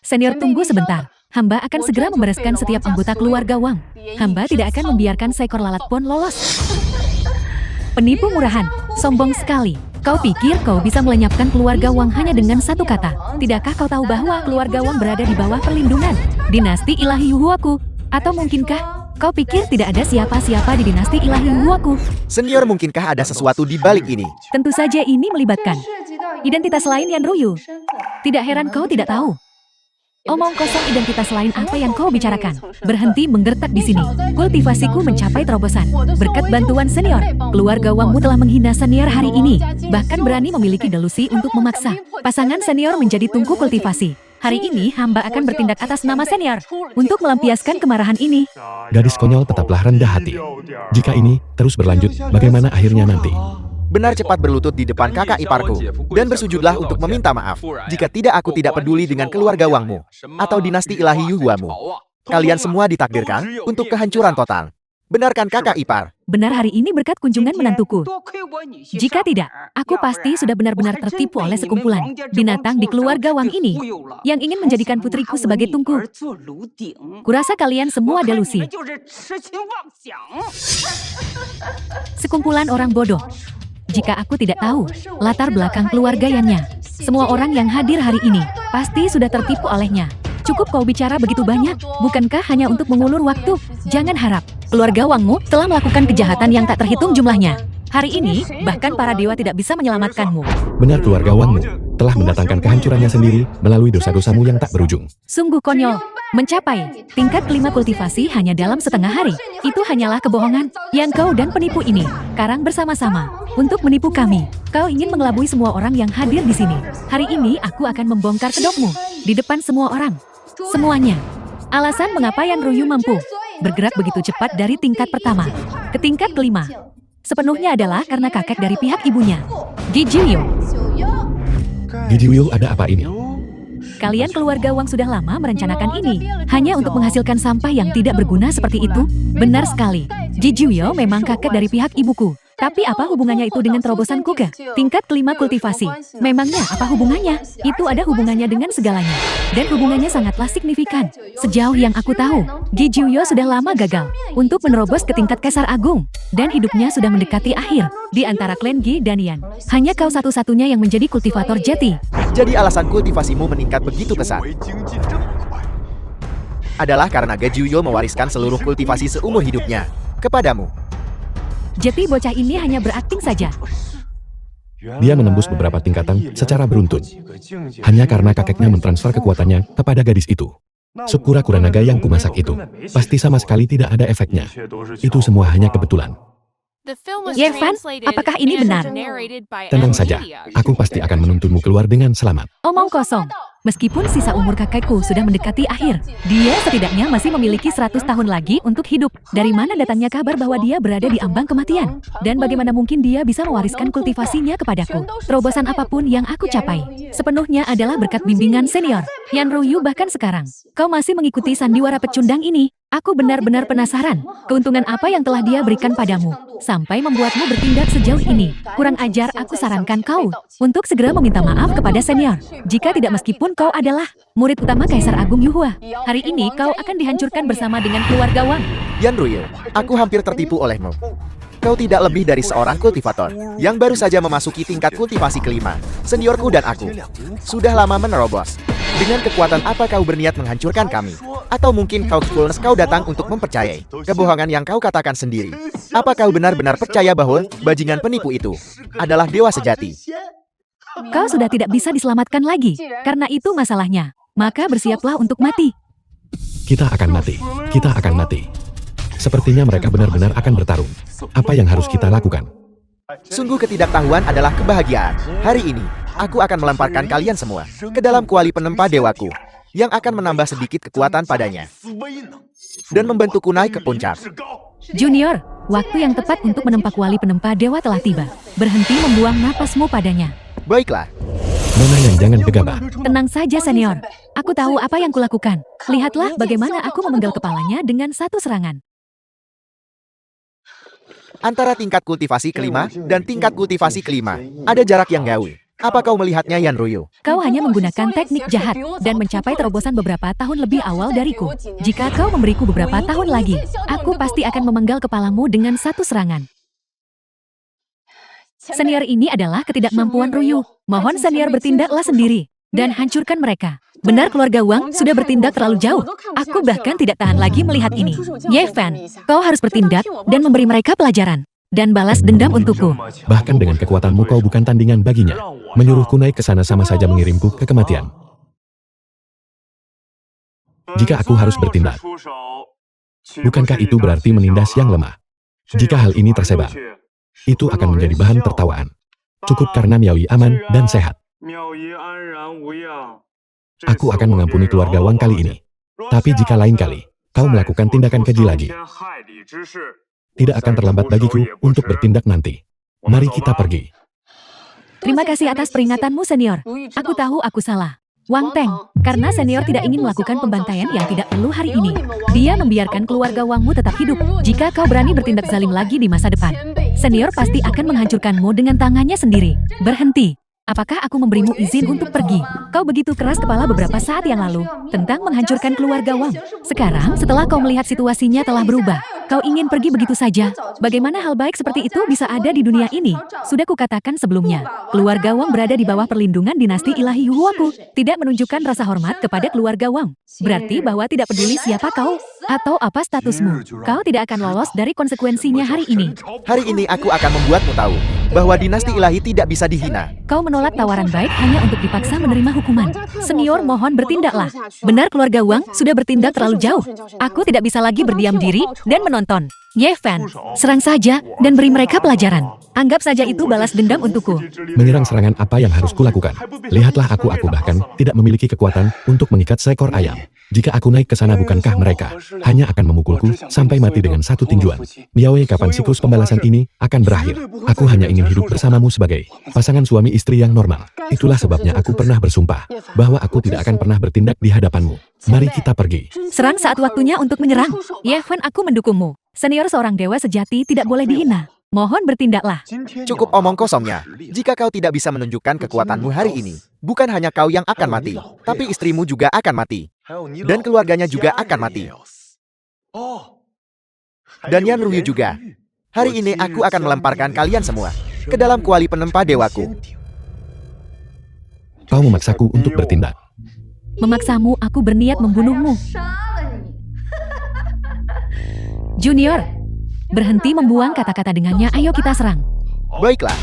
Senior, tunggu sebentar. Hamba akan segera membereskan setiap anggota keluarga Wang. Hamba tidak akan membiarkan seekor lalat pun lolos. Penipu murahan, sombong sekali. Kau pikir kau bisa melenyapkan keluarga Wang hanya dengan satu kata? Tidakkah kau tahu bahwa keluarga Wang berada di bawah perlindungan dinasti ilahi Yuhuaku? Atau mungkinkah kau pikir tidak ada siapa-siapa di dinasti ilahi Yuhuaku? Senior, mungkinkah ada sesuatu di balik ini? Tentu saja ini melibatkan identitas lain Yan Ruyu. Tidak heran kau tidak tahu. Omong kosong, identitas lain apa yang kau bicarakan? Berhenti menggertak di sini. Kultivasiku mencapai terobosan. Berkat bantuan senior, keluarga Wangmu telah menghina senior hari ini. Bahkan berani memiliki delusi untuk memaksa pasangan senior menjadi tungku kultivasi. Hari ini hamba akan bertindak atas nama senior untuk melampiaskan kemarahan ini. Gadis konyol tetaplah rendah hati. Jika ini terus berlanjut, bagaimana akhirnya nanti? Benar cepat berlutut di depan kakak iparku, dan bersujudlah untuk meminta maaf. Jika tidak, aku tidak peduli dengan keluarga Wangmu, atau dinasti ilahi Yuhuamu. Kalian semua ditakdirkan untuk kehancuran total. Benarkan kakak ipar? Benar hari ini berkat kunjungan menantuku. Jika tidak, aku pasti sudah benar-benar tertipu oleh sekumpulan binatang di keluarga Wang ini yang ingin menjadikan putriku sebagai tungku. Kurasa kalian semua delusi. Sekumpulan orang bodoh. Jika aku tidak tahu latar belakang keluarga Yannya, semua orang yang hadir hari ini pasti sudah tertipu olehnya. Cukup kau bicara begitu banyak, bukankah hanya untuk mengulur waktu? Jangan harap keluarga Wangmu telah melakukan kejahatan yang tak terhitung jumlahnya. Hari ini, bahkan para dewa tidak bisa menyelamatkanmu. Benar keluarga Wangmu telah mendatangkan kehancurannya sendiri melalui dosa-dosamu yang tak berujung. Sungguh konyol. Mencapai tingkat kelima kultivasi hanya dalam setengah hari. Itu hanyalah kebohongan yang kau dan penipu ini karang bersama-sama untuk menipu kami. Kau ingin mengelabui semua orang yang hadir di sini. Hari ini aku akan membongkar kedokmu di depan semua orang. Semuanya. Alasan mengapa Yan Ruyu mampu bergerak begitu cepat dari tingkat pertama ke tingkat kelima sepenuhnya adalah karena kakek dari pihak ibunya, Gi Jiuyo. Gijiuyo, ada apa ini? Kalian keluarga Wang sudah lama merencanakan ini hanya untuk menghasilkan sampah yang tidak berguna seperti itu. Benar sekali. Gi Jiuyo memang kakek dari pihak ibuku. Tapi apa hubungannya itu dengan terobosan Kuga? Tingkat kelima kultivasi. Memangnya apa hubungannya? Itu ada hubungannya dengan segalanya. Dan hubungannya sangatlah signifikan. Sejauh yang aku tahu, Gi Jiuyo sudah lama gagal untuk menerobos ke tingkat Kaisar Agung. Dan hidupnya sudah mendekati akhir. Di antara klan Gi dan Yan, hanya kau satu-satunya yang menjadi kultivator jati. Jadi alasan kultivasimu meningkat begitu pesat adalah karena Gi Jiuyo mewariskan seluruh kultivasi seumur hidupnya kepadamu. Jati bocah ini hanya berakting saja. Dia menembus beberapa tingkatan secara beruntun. Hanya karena kakeknya mentransfer kekuatannya kepada gadis itu. Sup kura-kura naga yang kumasak itu pasti sama sekali tidak ada efeknya. Itu semua hanya kebetulan. Yevan, apakah ini benar? Tenang saja, aku pasti akan menuntunmu keluar dengan selamat. Omong kosong. Meskipun sisa umur kakekku sudah mendekati akhir, dia setidaknya masih memiliki 100 tahun lagi untuk hidup. Dari mana datangnya kabar bahwa dia berada di ambang kematian? Dan bagaimana mungkin dia bisa mewariskan kultivasinya kepadaku? Terobosan apapun yang aku capai, sepenuhnya adalah berkat bimbingan senior, Yan Ruyu. Bahkan sekarang, kau masih mengikuti sandiwara pecundang ini. Aku benar-benar penasaran, keuntungan apa yang telah dia berikan padamu, sampai membuatmu bertindak sejauh ini. Kurang ajar, aku sarankan kau untuk segera meminta maaf kepada senior. Jika tidak, meskipun kau adalah murid utama Kaisar Agung Yuhua, hari ini kau akan dihancurkan bersama dengan keluarga Wang. Yan Ruyu, aku hampir tertipu olehmu. Kau tidak lebih dari seorang kultivator yang baru saja memasuki tingkat kultivasi kelima. Seniorku dan aku sudah lama menerobos. Dengan kekuatan apa kau berniat menghancurkan kami? Atau mungkin kau datang untuk mempercayai kebohongan yang kau katakan sendiri? Apa kau benar-benar percaya bahwa bajingan penipu itu adalah dewa sejati? Kau sudah tidak bisa diselamatkan lagi. Karena itu masalahnya. Maka bersiaplah untuk mati. Kita akan mati. Kita akan mati. Sepertinya mereka benar-benar akan bertarung. Apa yang harus kita lakukan? Sungguh ketidaktahuan adalah kebahagiaan. Hari ini, aku akan melemparkan kalian semua ke dalam kuali penempa dewaku yang akan menambah sedikit kekuatan padanya dan membentukku naik ke puncak. Junior, waktu yang tepat untuk menempa kuali penempa dewa telah tiba. Berhenti membuang napasmu padanya. Baiklah. Nona yang jangan gegabah. Tenang saja senior. Aku tahu apa yang kulakukan. Lihatlah bagaimana aku memenggal kepalanya dengan satu serangan. Antara tingkat kultivasi kelima dan tingkat kultivasi kelima, ada jarak yang jauh. Apa kau melihatnya, Yan Ruyu? Kau hanya menggunakan teknik jahat dan mencapai terobosan beberapa tahun lebih awal dariku. Jika kau memberiku beberapa tahun lagi, aku pasti akan memenggal kepalamu dengan satu serangan. Senior ini adalah ketidakmampuan Ruyu. Mohon senior bertindaklah sendiri dan hancurkan mereka. Benar keluarga Wang sudah bertindak terlalu jauh. Aku bahkan tidak tahan lagi melihat ini. Yevan, kau harus bertindak dan memberi mereka pelajaran. Dan balas dendam untukku. Bahkan dengan kekuatanmu kau bukan tandingan baginya. Menyuruhku naik ke sana sama saja mengirimku ke kematian. Jika aku harus bertindak, bukankah itu berarti menindas yang lemah? Jika hal ini tersebar, itu akan menjadi bahan tertawaan. Cukup karena Miaoyi aman dan sehat. Aku akan mengampuni keluarga Wang kali ini. Tapi jika lain kali kau melakukan tindakan keji lagi, tidak akan terlambat bagiku untuk bertindak nanti. Mari kita pergi. Terima kasih atas peringatanmu, senior. Aku tahu aku salah. Wang Teng, karena senior tidak ingin melakukan pembantaian yang tidak perlu hari ini. Dia membiarkan keluarga Wangmu tetap hidup. Jika kau berani bertindak zalim lagi di masa depan, senior pasti akan menghancurkanmu dengan tangannya sendiri. Berhenti. Apakah aku memberimu izin untuk pergi? Kau begitu keras kepala beberapa saat yang lalu tentang menghancurkan keluarga Wang. Sekarang, setelah kau melihat situasinya telah berubah, kau ingin pergi begitu saja. Bagaimana hal baik seperti itu bisa ada di dunia ini? Sudah kukatakan sebelumnya, keluarga Wang berada di bawah perlindungan dinasti ilahi Huaku. Tidak menunjukkan rasa hormat kepada keluarga Wang. Berarti bahwa tidak peduli siapa kau atau apa statusmu, kau tidak akan lolos dari konsekuensinya hari ini. Hari ini aku akan membuatmu tahu bahwa dinasti ilahi tidak bisa dihina. Kau menolak tawaran baik hanya untuk dipaksa menerima hukuman. Senior, mohon bertindaklah. Benar keluarga Wang sudah bertindak terlalu jauh. Aku tidak bisa lagi berdiam diri dan menonton. Ye Fan, serang saja dan beri mereka pelajaran. Anggap saja itu balas dendam untukku. Menyerang serangan apa yang harus kulakukan? Lihatlah aku bahkan tidak memiliki kekuatan untuk mengikat seekor ayam. Jika aku naik ke sana, bukankah mereka hanya akan memukulku sampai mati dengan satu tinjuan? Miaoe, kapan siklus pembalasan ini akan berakhir? Aku hanya ingin hidup bersamamu sebagai pasangan suami istri yang normal. Itulah sebabnya aku pernah bersumpah bahwa aku tidak akan pernah bertindak di hadapanmu. Mari kita pergi. Serang saat waktunya untuk menyerang. Ye Fan, aku mendukungmu. Senior seorang dewa sejati tidak boleh dihina. Mohon bertindaklah. Cukup omong kosongnya. Jika kau tidak bisa menunjukkan kekuatanmu hari ini, bukan hanya kau yang akan mati, tapi istrimu juga akan mati. Dan keluarganya juga akan mati. Dan Yan Ruyu juga. Hari ini aku akan melemparkan kalian semua ke dalam kuali penempa dewaku. Kau memaksaku untuk bertindak. Memaksamu, aku berniat membunuhmu. Junior, berhenti membuang kata-kata dengannya, ayo kita serang. Baiklah.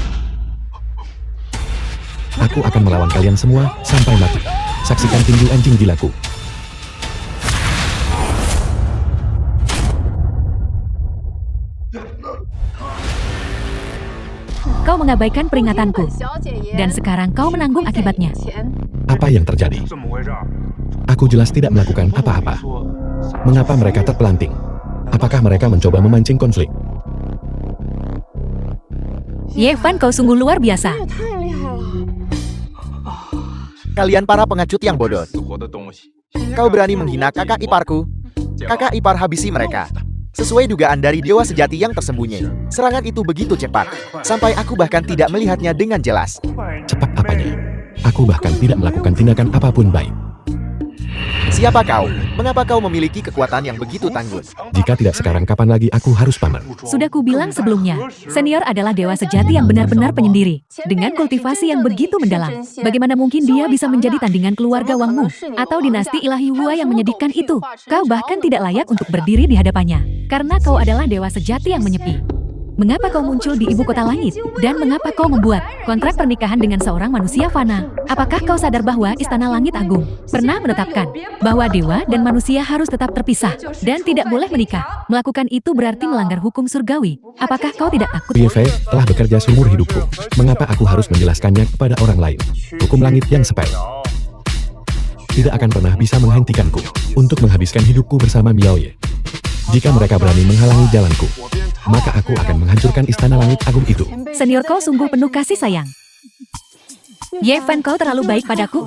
Aku akan melawan kalian semua sampai mati. Saksikan tinju anjing gilaku. Kau mengabaikan peringatanku. Dan sekarang kau menanggung akibatnya. Apa yang terjadi? Aku jelas tidak melakukan apa-apa. Mengapa mereka terpelanting? Apakah mereka mencoba memancing konflik? Ye Fan, kau sungguh luar biasa. Kalian para pengecut yang bodoh. Kau berani menghina kakak iparku? Kakak ipar habisi mereka. Sesuai dugaan dari dewa sejati yang tersembunyi. Serangan itu begitu cepat, sampai aku bahkan tidak melihatnya dengan jelas. Cepat apanya? Aku bahkan tidak melakukan tindakan apapun baik. Siapa kau? Mengapa kau memiliki kekuatan yang begitu tangguh? Jika tidak sekarang, kapan lagi aku harus pamer? Sudah kubilang sebelumnya, senior adalah dewa sejati yang benar-benar penyendiri. Dengan kultivasi yang begitu mendalam, bagaimana mungkin dia bisa menjadi tandingan keluarga Wangmu? Atau dinasti ilahi Hua yang menyedihkan itu? Kau bahkan tidak layak untuk berdiri di hadapannya. Karena kau adalah dewa sejati yang menyepi. Mengapa kau muncul di ibu kota langit? Dan mengapa kau membuat kontrak pernikahan dengan seorang manusia fana? Apakah kau sadar bahwa Istana Langit Agung pernah menetapkan bahwa dewa dan manusia harus tetap terpisah dan tidak boleh menikah? Melakukan itu berarti melanggar hukum surgawi. Apakah kau tidak takut? Pieve telah bekerja seumur hidupku. Mengapa aku harus menjelaskannya kepada orang lain? Hukum langit yang sepele tidak akan pernah bisa menghentikanku untuk menghabiskan hidupku bersama Miaoye. Jika mereka berani menghalangi jalanku, maka aku akan menghancurkan Istana Langit Agung itu. Senior, kau sungguh penuh kasih sayang. Ye Fan, kau terlalu baik padaku.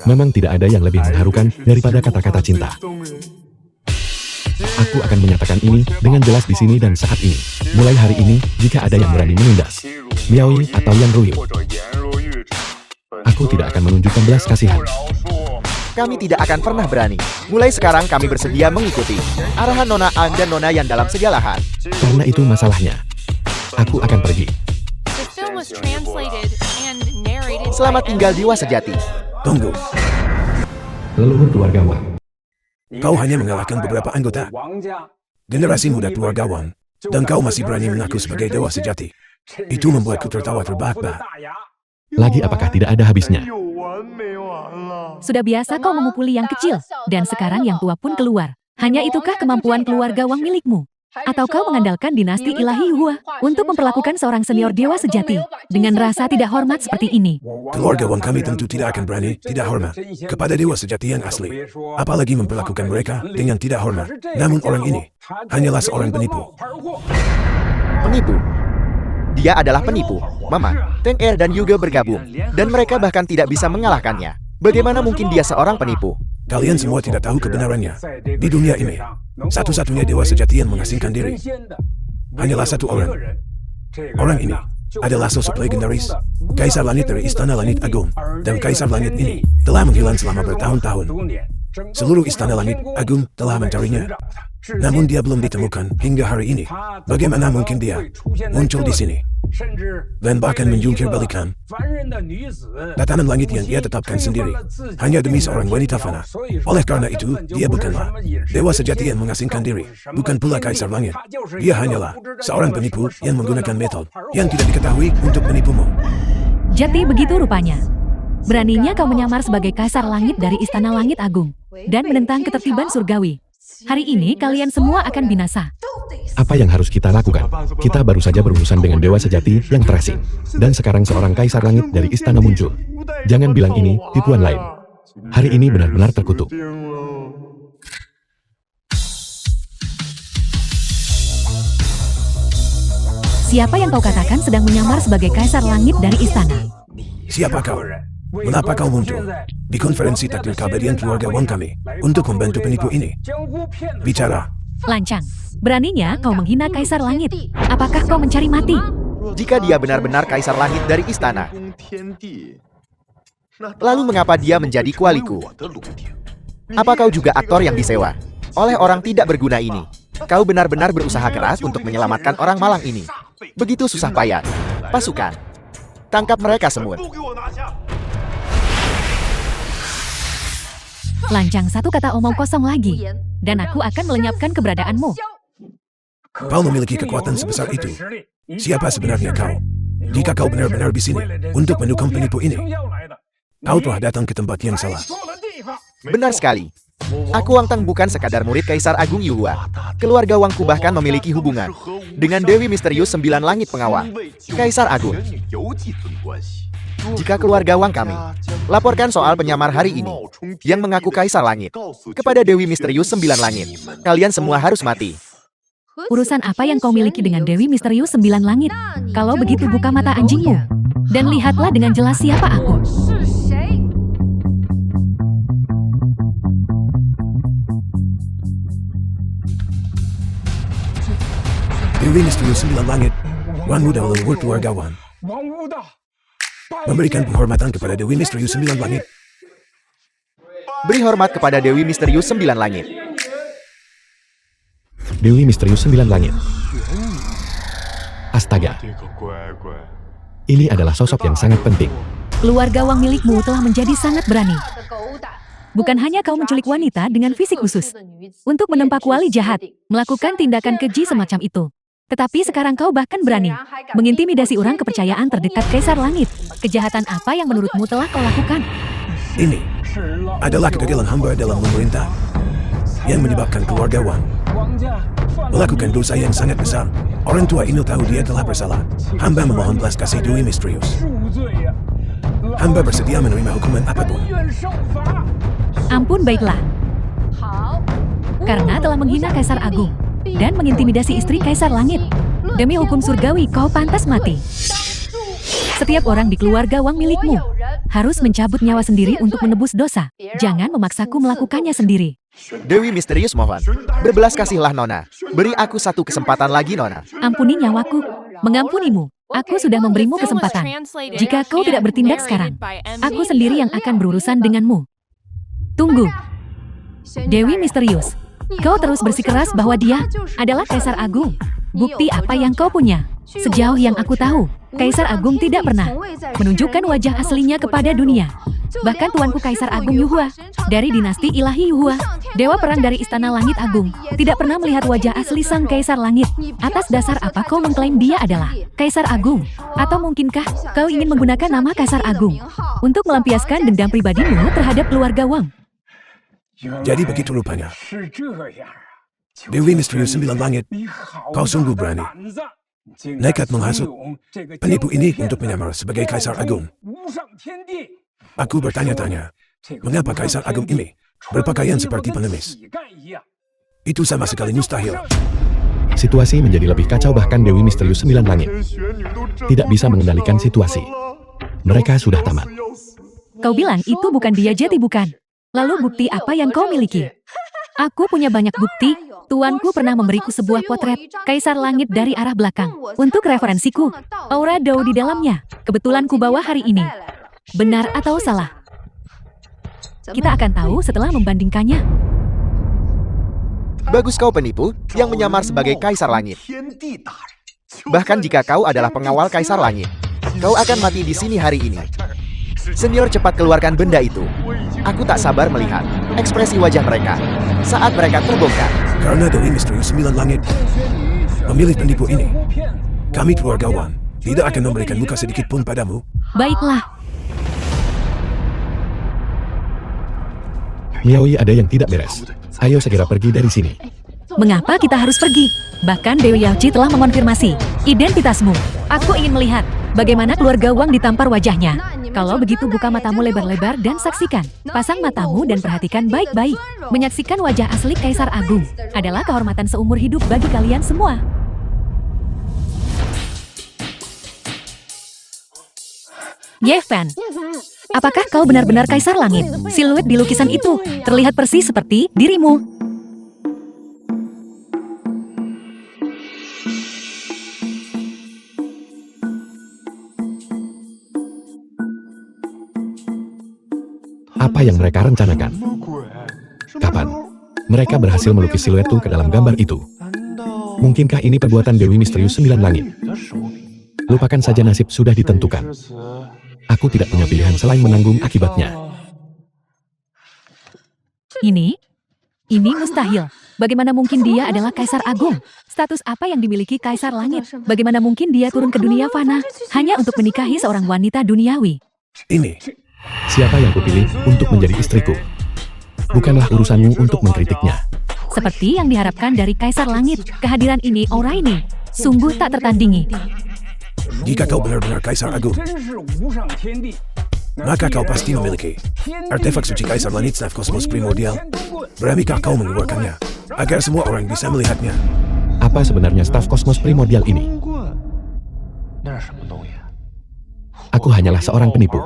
Memang tidak ada yang lebih mengharukan daripada kata-kata cinta. Aku akan menyatakan ini dengan jelas di sini dan saat ini. Mulai hari ini, jika ada yang berani menindas Miaoye atau Yan Ruyu, aku tidak akan menunjukkan belas kasihan. Kami tidak akan pernah berani. Mulai sekarang kami bersedia mengikuti arahan Nona Ang dan Nona Yan dalam segala hal. Karena itu masalahnya. Aku akan pergi. Selamat tinggal Dewa Sejati. Tunggu, Leluhur keluarga Wang. kau hanya mengalahkan beberapa anggota generasi muda keluarga Wang, dan kau masih berani mengaku sebagai dewa sejati. Itu membuatku tertawa terbahak-bahak. Lagi apakah tidak ada habisnya? Sudah biasa kau memukuli yang kecil, dan sekarang yang tua pun keluar. Hanya itukah kemampuan keluarga Wang milikmu? Atau kau mengandalkan dinasti ilahi Hua untuk memperlakukan seorang senior dewa sejati dengan rasa tidak hormat seperti ini? Keluarga Wang kami tentu tidak akan berani tidak hormat kepada dewa sejati yang asli. Apalagi memperlakukan mereka dengan tidak hormat. Namun orang ini hanyalah seorang penipu. Penipu? Dia adalah penipu. Mama, Teng Er dan Yuge bergabung, dan mereka bahkan tidak bisa mengalahkannya. Bagaimana mungkin dia seorang penipu? Kalian semua tidak tahu kebenarannya. Di dunia ini, satu-satunya dewa sejati yang mengasingkan diri hanyalah satu orang. Orang ini adalah sosok legendaris, Kaisar Langit dari Istana Langit Agung. Dan Kaisar Langit ini telah menghilang selama bertahun-tahun. Seluruh Istana Langit Agung telah mencarinya. Namun dia belum ditemukan hingga hari ini. Bagaimana mungkin dia muncul di sini? Dan bahkan menjungkir balikan tatanan langit yang ia tetapkan sendiri hanya demi seorang wanita fana. Oleh karena itu, dia bukanlah dewa sejati yang mengasingkan diri, bukan pula Kaisar Langit. Dia hanyalah seorang penipu yang menggunakan metode yang tidak diketahui untuk menipumu. Jadi begitu rupanya. Beraninya kau menyamar sebagai Kaisar Langit dari Istana Langit Agung dan menentang ketertiban surgawi. Hari ini kalian semua akan binasa. Apa yang harus kita lakukan? Kita baru saja berurusan dengan dewa sejati yang terasing. Dan sekarang seorang Kaisar Langit dari istana muncul. Jangan bilang ini tipuan lain. Hari ini benar-benar terkutuk. Siapa yang kau katakan sedang menyamar sebagai Kaisar Langit dari istana? Siapa kau? Mengapa kau muncul di konferensi takdir keabadian keluarga Wang kami untuk membantu penipu ini? Bicara. Lancang, beraninya kau menghina Kaisar Langit. Apakah kau mencari mati? Jika dia benar-benar Kaisar Langit dari istana, lalu mengapa dia menjadi kualiku? Apa kau juga aktor yang disewa oleh orang tidak berguna ini? Kau benar-benar berusaha keras untuk menyelamatkan orang malang ini. Begitu susah payah. Pasukan, tangkap mereka semua. Lancang, satu kata omong kosong lagi. Dan aku akan melenyapkan keberadaanmu. Kau memiliki kekuatan sebesar itu. Siapa sebenarnya kau? Jika kau benar-benar di sini untuk mendukung penipu ini, kau telah datang ke tempat yang salah. Benar sekali. Aku Wang Tang bukan sekadar murid Kaisar Agung Yuhua. Keluarga Wangku bahkan memiliki hubungan dengan Dewi Misterius 9 Langit Pengawal, Kaisar Agung. Jika keluarga Wang kami laporkan soal penyamar hari ini yang mengaku Kaisar Langit kepada Dewi Misterius 9 Langit, kalian semua harus mati. Urusan apa yang kau miliki dengan Dewi Misterius 9 Langit? Kalau begitu buka mata anjingmu dan lihatlah dengan jelas siapa aku. Dewi Misterius 9 Langit, Wang Muda leluhur keluarga Wang, memberikan penghormatan kepada Dewi Misterius 9 Langit. Beri hormat kepada Dewi Misterius 9 Langit. Dewi Misterius 9 Langit. Astaga. Ini adalah sosok yang sangat penting. Keluarga Wang milikmu telah menjadi sangat berani. Bukan hanya kau menculik wanita dengan fisik khusus untuk menempa kuali jahat, melakukan tindakan keji semacam itu. Tetapi sekarang kau bahkan berani mengintimidasi orang kepercayaan terdekat Kaisar Langit. Kejahatan apa yang menurutmu telah kau lakukan? Ini adalah kegagalan hamba dalam memerintah yang menyebabkan keluarga Wang melakukan dosa yang sangat besar. Orang tua ini tahu dia telah bersalah. Hamba memohon belas kasih Dewi Misterius. Hamba bersedia menerima hukuman apapun. Ampun, baiklah. Karena telah menghina Kaisar Agung dan mengintimidasi istri Kaisar Langit. Demi hukum surgawi, kau pantas mati. Setiap orang di keluarga Wang milikmu harus mencabut nyawa sendiri untuk menebus dosa. Jangan memaksaku melakukannya sendiri. Dewi Misterius mohon, berbelas kasihlah Nona. Beri aku satu kesempatan lagi, Nona. Ampuni nyawaku. Mengampunimu. Aku sudah memberimu kesempatan. Jika kau tidak bertindak sekarang, aku sendiri yang akan berurusan denganmu. Tunggu. Dewi Misterius, kau terus bersikeras bahwa dia adalah Kaisar Agung. Bukti apa yang kau punya? Sejauh yang aku tahu, Kaisar Agung tidak pernah menunjukkan wajah aslinya kepada dunia. Bahkan tuanku Kaisar Agung Yuhua, dari dinasti ilahi Yuhua, Dewa Perang dari Istana Langit Agung, tidak pernah melihat wajah asli sang Kaisar Langit. Atas dasar apa kau mengklaim dia adalah Kaisar Agung? Atau mungkinkah kau ingin menggunakan nama Kaisar Agung untuk melampiaskan dendam pribadimu terhadap keluarga Wang? Jadi begitu rupanya. Dewi Misterius 9 Langit, kau sungguh berani. Nekat menghasut penipu ini untuk menyamar sebagai Kaisar Agung. Aku bertanya-tanya, mengapa Kaisar Agung ini berpakaian seperti pengemis? Itu sama sekali mustahil. Situasi menjadi lebih kacau, bahkan Dewi Misterius 9 Langit tidak bisa mengendalikan situasi. Mereka sudah tamat. Kau bilang itu bukan dia, Jeti, bukan? Lalu bukti apa yang kau miliki? Aku punya banyak bukti. Tuanku pernah memberiku sebuah potret Kaisar Langit dari arah belakang. Untuk referensiku, aura Dao di dalamnya. Kebetulan ku bawa hari ini. Benar atau salah? Kita akan tahu setelah membandingkannya. Bagus kau penipu yang menyamar sebagai Kaisar Langit. Bahkan jika kau adalah pengawal Kaisar Langit, kau akan mati di sini hari ini. Senior, cepat keluarkan benda itu. Aku tak sabar melihat ekspresi wajah mereka saat mereka terbongkar. Karena Dewi Misterius 9 Langit memilih penipu ini, kami keluargawan tidak akan memberikan muka sedikit pun padamu. Baiklah. Miaoi, ada yang tidak beres. Ayo segera pergi dari sini. Mengapa kita harus pergi? Bahkan Dewi Yaoji telah mengonfirmasi identitasmu. Aku ingin melihat bagaimana keluarga Wang ditampar wajahnya. Kalau begitu, buka matamu lebar-lebar dan saksikan. Pasang matamu dan perhatikan baik-baik. Menyaksikan wajah asli Kaisar Agung adalah kehormatan seumur hidup bagi kalian semua. Ye Fan, apakah kau benar-benar Kaisar Langit? Siluet di lukisan itu terlihat persis seperti dirimu. Apa yang mereka rencanakan? Kapan mereka berhasil melukis siluet itu ke dalam gambar itu? Mungkinkah ini perbuatan Dewi Misterius 9 Langit? Lupakan saja, nasib sudah ditentukan. Aku tidak punya pilihan selain menanggung akibatnya. Ini mustahil. Bagaimana mungkin dia adalah Kaisar Agung? Status apa yang dimiliki Kaisar Langit? Bagaimana mungkin dia turun ke dunia fana hanya untuk menikahi seorang wanita duniawi? Ini Siapa yang kupilih untuk menjadi istriku? Bukanlah urusanmu untuk mengkritiknya. Seperti yang diharapkan dari Kaisar Langit, kehadiran ini, aura ini, sungguh tak tertandingi. jika kau benar-benar Kaisar Agung, maka kau pasti memiliki artefak suci Kaisar Langit Staff Kosmos Primordial. Beranikah kau mengeluarkannya agar semua orang bisa melihatnya? Apa sebenarnya Staff Kosmos Primordial ini? Aku hanyalah seorang penipu.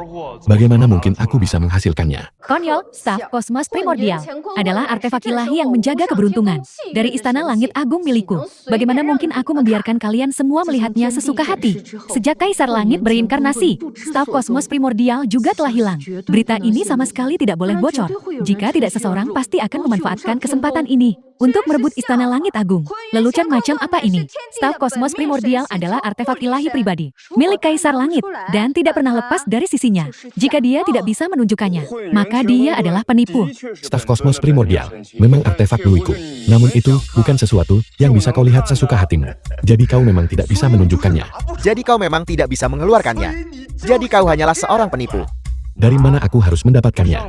Bagaimana mungkin aku bisa menghasilkannya? Konyol, Staff Kosmos Primordial adalah artefak ilahi yang menjaga keberuntungan dari Istana Langit Agung milikku. Bagaimana mungkin aku membiarkan kalian semua melihatnya sesuka hati? Sejak Kaisar Langit berinkarnasi, Staff Kosmos Primordial juga telah hilang. Berita ini sama sekali tidak boleh bocor. Jika tidak, seseorang pasti akan memanfaatkan kesempatan ini untuk merebut Istana Langit Agung. Lelucon macam apa ini? Staff Kosmos Primordial adalah artefak ilahi pribadi milik Kaisar Langit dan tidak pernah lepas dari sisinya. Jika dia tidak bisa menunjukkannya, maka dia adalah penipu. Staff Kosmos Primordial memang artefak milikku. Namun itu bukan sesuatu yang bisa kau lihat sesuka hatimu. Jadi kau memang tidak bisa menunjukkannya. Jadi kau memang tidak bisa mengeluarkannya. Jadi kau hanyalah seorang penipu. Dari mana aku harus mendapatkannya?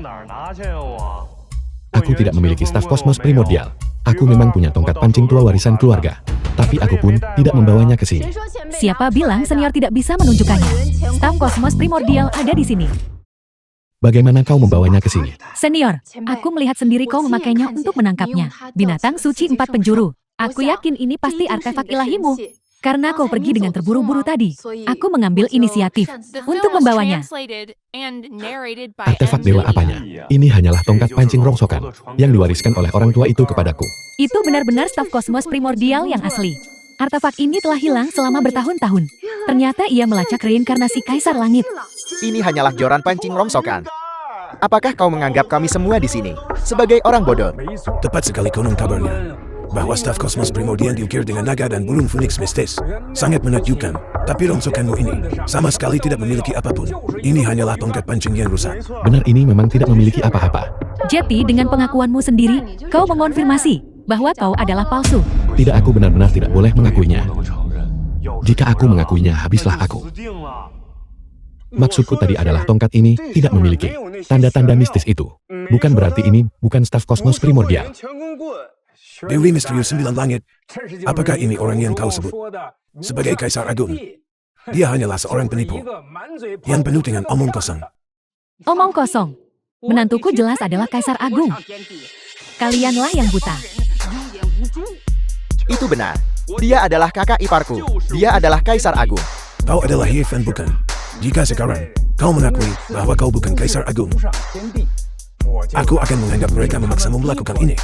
Aku tidak memiliki Staff Kosmos Primordial. Aku memang punya tongkat pancing tua warisan keluarga. Tapi aku pun tidak membawanya ke sini. Siapa bilang senior tidak bisa menunjukkannya? Staff Kosmos Primordial ada di sini. Bagaimana kau membawanya ke sini? Senior, aku melihat sendiri kau memakainya untuk menangkapnya. Binatang suci 4 penjuru. Aku yakin ini pasti artefak ilahimu. Karena kau pergi dengan terburu-buru tadi, aku mengambil inisiatif untuk membawanya. Artefak dewa apanya? Ini hanyalah tongkat pancing rongsokan yang diwariskan oleh orang tua itu kepadaku. Itu benar-benar Staff Kosmos Primordial yang asli. Artefak ini telah hilang selama bertahun-tahun. Ternyata ia melacak reinkarnasi Kaisar Langit. Ini hanyalah joran pancing rongsokan. Apakah kau menganggap kami semua di sini sebagai orang bodoh? Tepat sekali konon kabarnya bahwa Staff Kosmos Primordial diukir dengan naga dan burung phoenix mistis. Sangat menakjubkan, tapi rongsokanmu ini sama sekali tidak memiliki apapun. Ini hanyalah tongkat pancing yang rusak. Benar, ini memang tidak memiliki apa-apa. Jeti, dengan pengakuanmu sendiri, kau mengonfirmasi bahwa kau adalah palsu. Tidak, aku benar-benar tidak boleh mengakuinya. Jika aku mengakuinya, habislah aku. Maksudku tadi adalah tongkat ini tidak memiliki tanda-tanda mistis itu. Bukan berarti ini bukan Staff Kosmos Primordial. Dewi Misterius Sembilan Langit, apakah ini orang yang kau sebut sebagai Kaisar Agung? Dia hanyalah seorang penipu yang penuh dengan omong kosong. Omong kosong. Menantuku jelas adalah Kaisar Agung. Kalianlah yang buta. Itu benar. Dia adalah kakak iparku. Dia adalah Kaisar Agung. Kau adalah Hiefan bukan? Jika sekarang kau mengakui bahwa kau bukan Kaisar Agung, aku akan menganggap mereka memaksamu melakukan ini.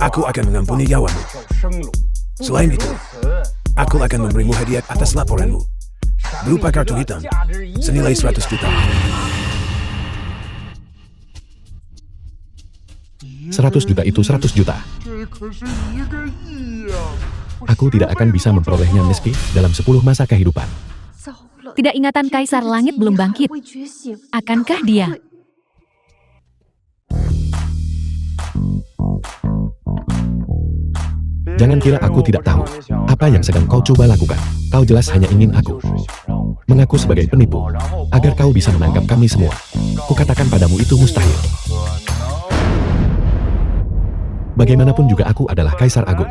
Aku akan mengampuni nyawamu. Selain itu, aku akan memberimu hadiah atas laporanmu. Berupa kartu hitam, senilai 100 juta. 100 juta itu 100 juta. Aku tidak akan bisa memperolehnya meski dalam 10 masa kehidupan. Tidak ingatan Kaisar Langit belum bangkit. Akankah dia? Jangan kira aku tidak tahu apa yang sedang kau coba lakukan. Kau jelas hanya ingin aku mengaku sebagai penipu agar kau bisa menangkap kami semua. Kukatakan padamu itu mustahil. Bagaimanapun juga aku adalah Kaisar Agung.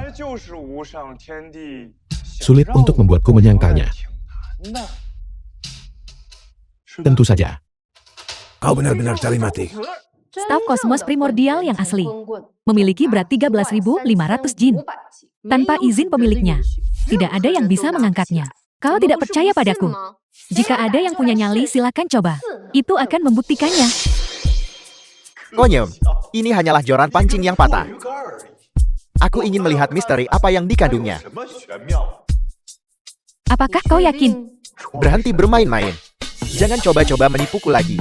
Sulit untuk membuatku menyangkalnya. Tentu saja. Kau benar-benar cari mati. Staf kosmos primordial yang asli. Memiliki berat 13.500 jin. Tanpa izin pemiliknya. Tidak ada yang bisa mengangkatnya. Kau tidak percaya padaku? Jika ada yang punya nyali, silakan coba. Itu akan membuktikannya. Konyol, ini hanyalah joran pancing yang patah. Aku ingin melihat misteri apa yang dikandungnya. Apakah kau yakin? Berhenti bermain-main. Jangan coba-coba menipuku lagi.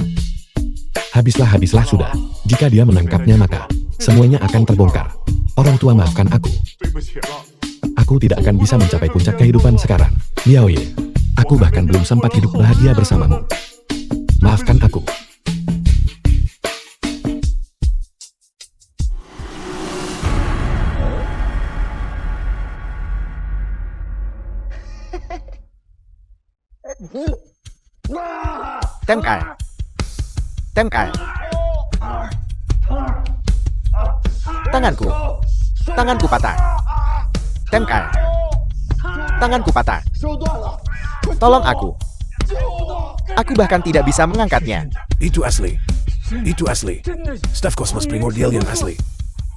Habislah sudah. Jika dia menangkapnya maka semuanya akan terbongkar. Orang tua, maafkan aku. Aku tidak akan bisa mencapai puncak kehidupan sekarang. Miaoye, aku bahkan belum sempat hidup bahagia bersamamu. Maafkan aku. Tengkai. Tengkai. Tanganku. Tanganku patah. Tengkai. Tanganku patah. Tolong aku. Aku bahkan tidak bisa mengangkatnya. Itu asli. Itu asli. Staf kosmos primordial yang asli.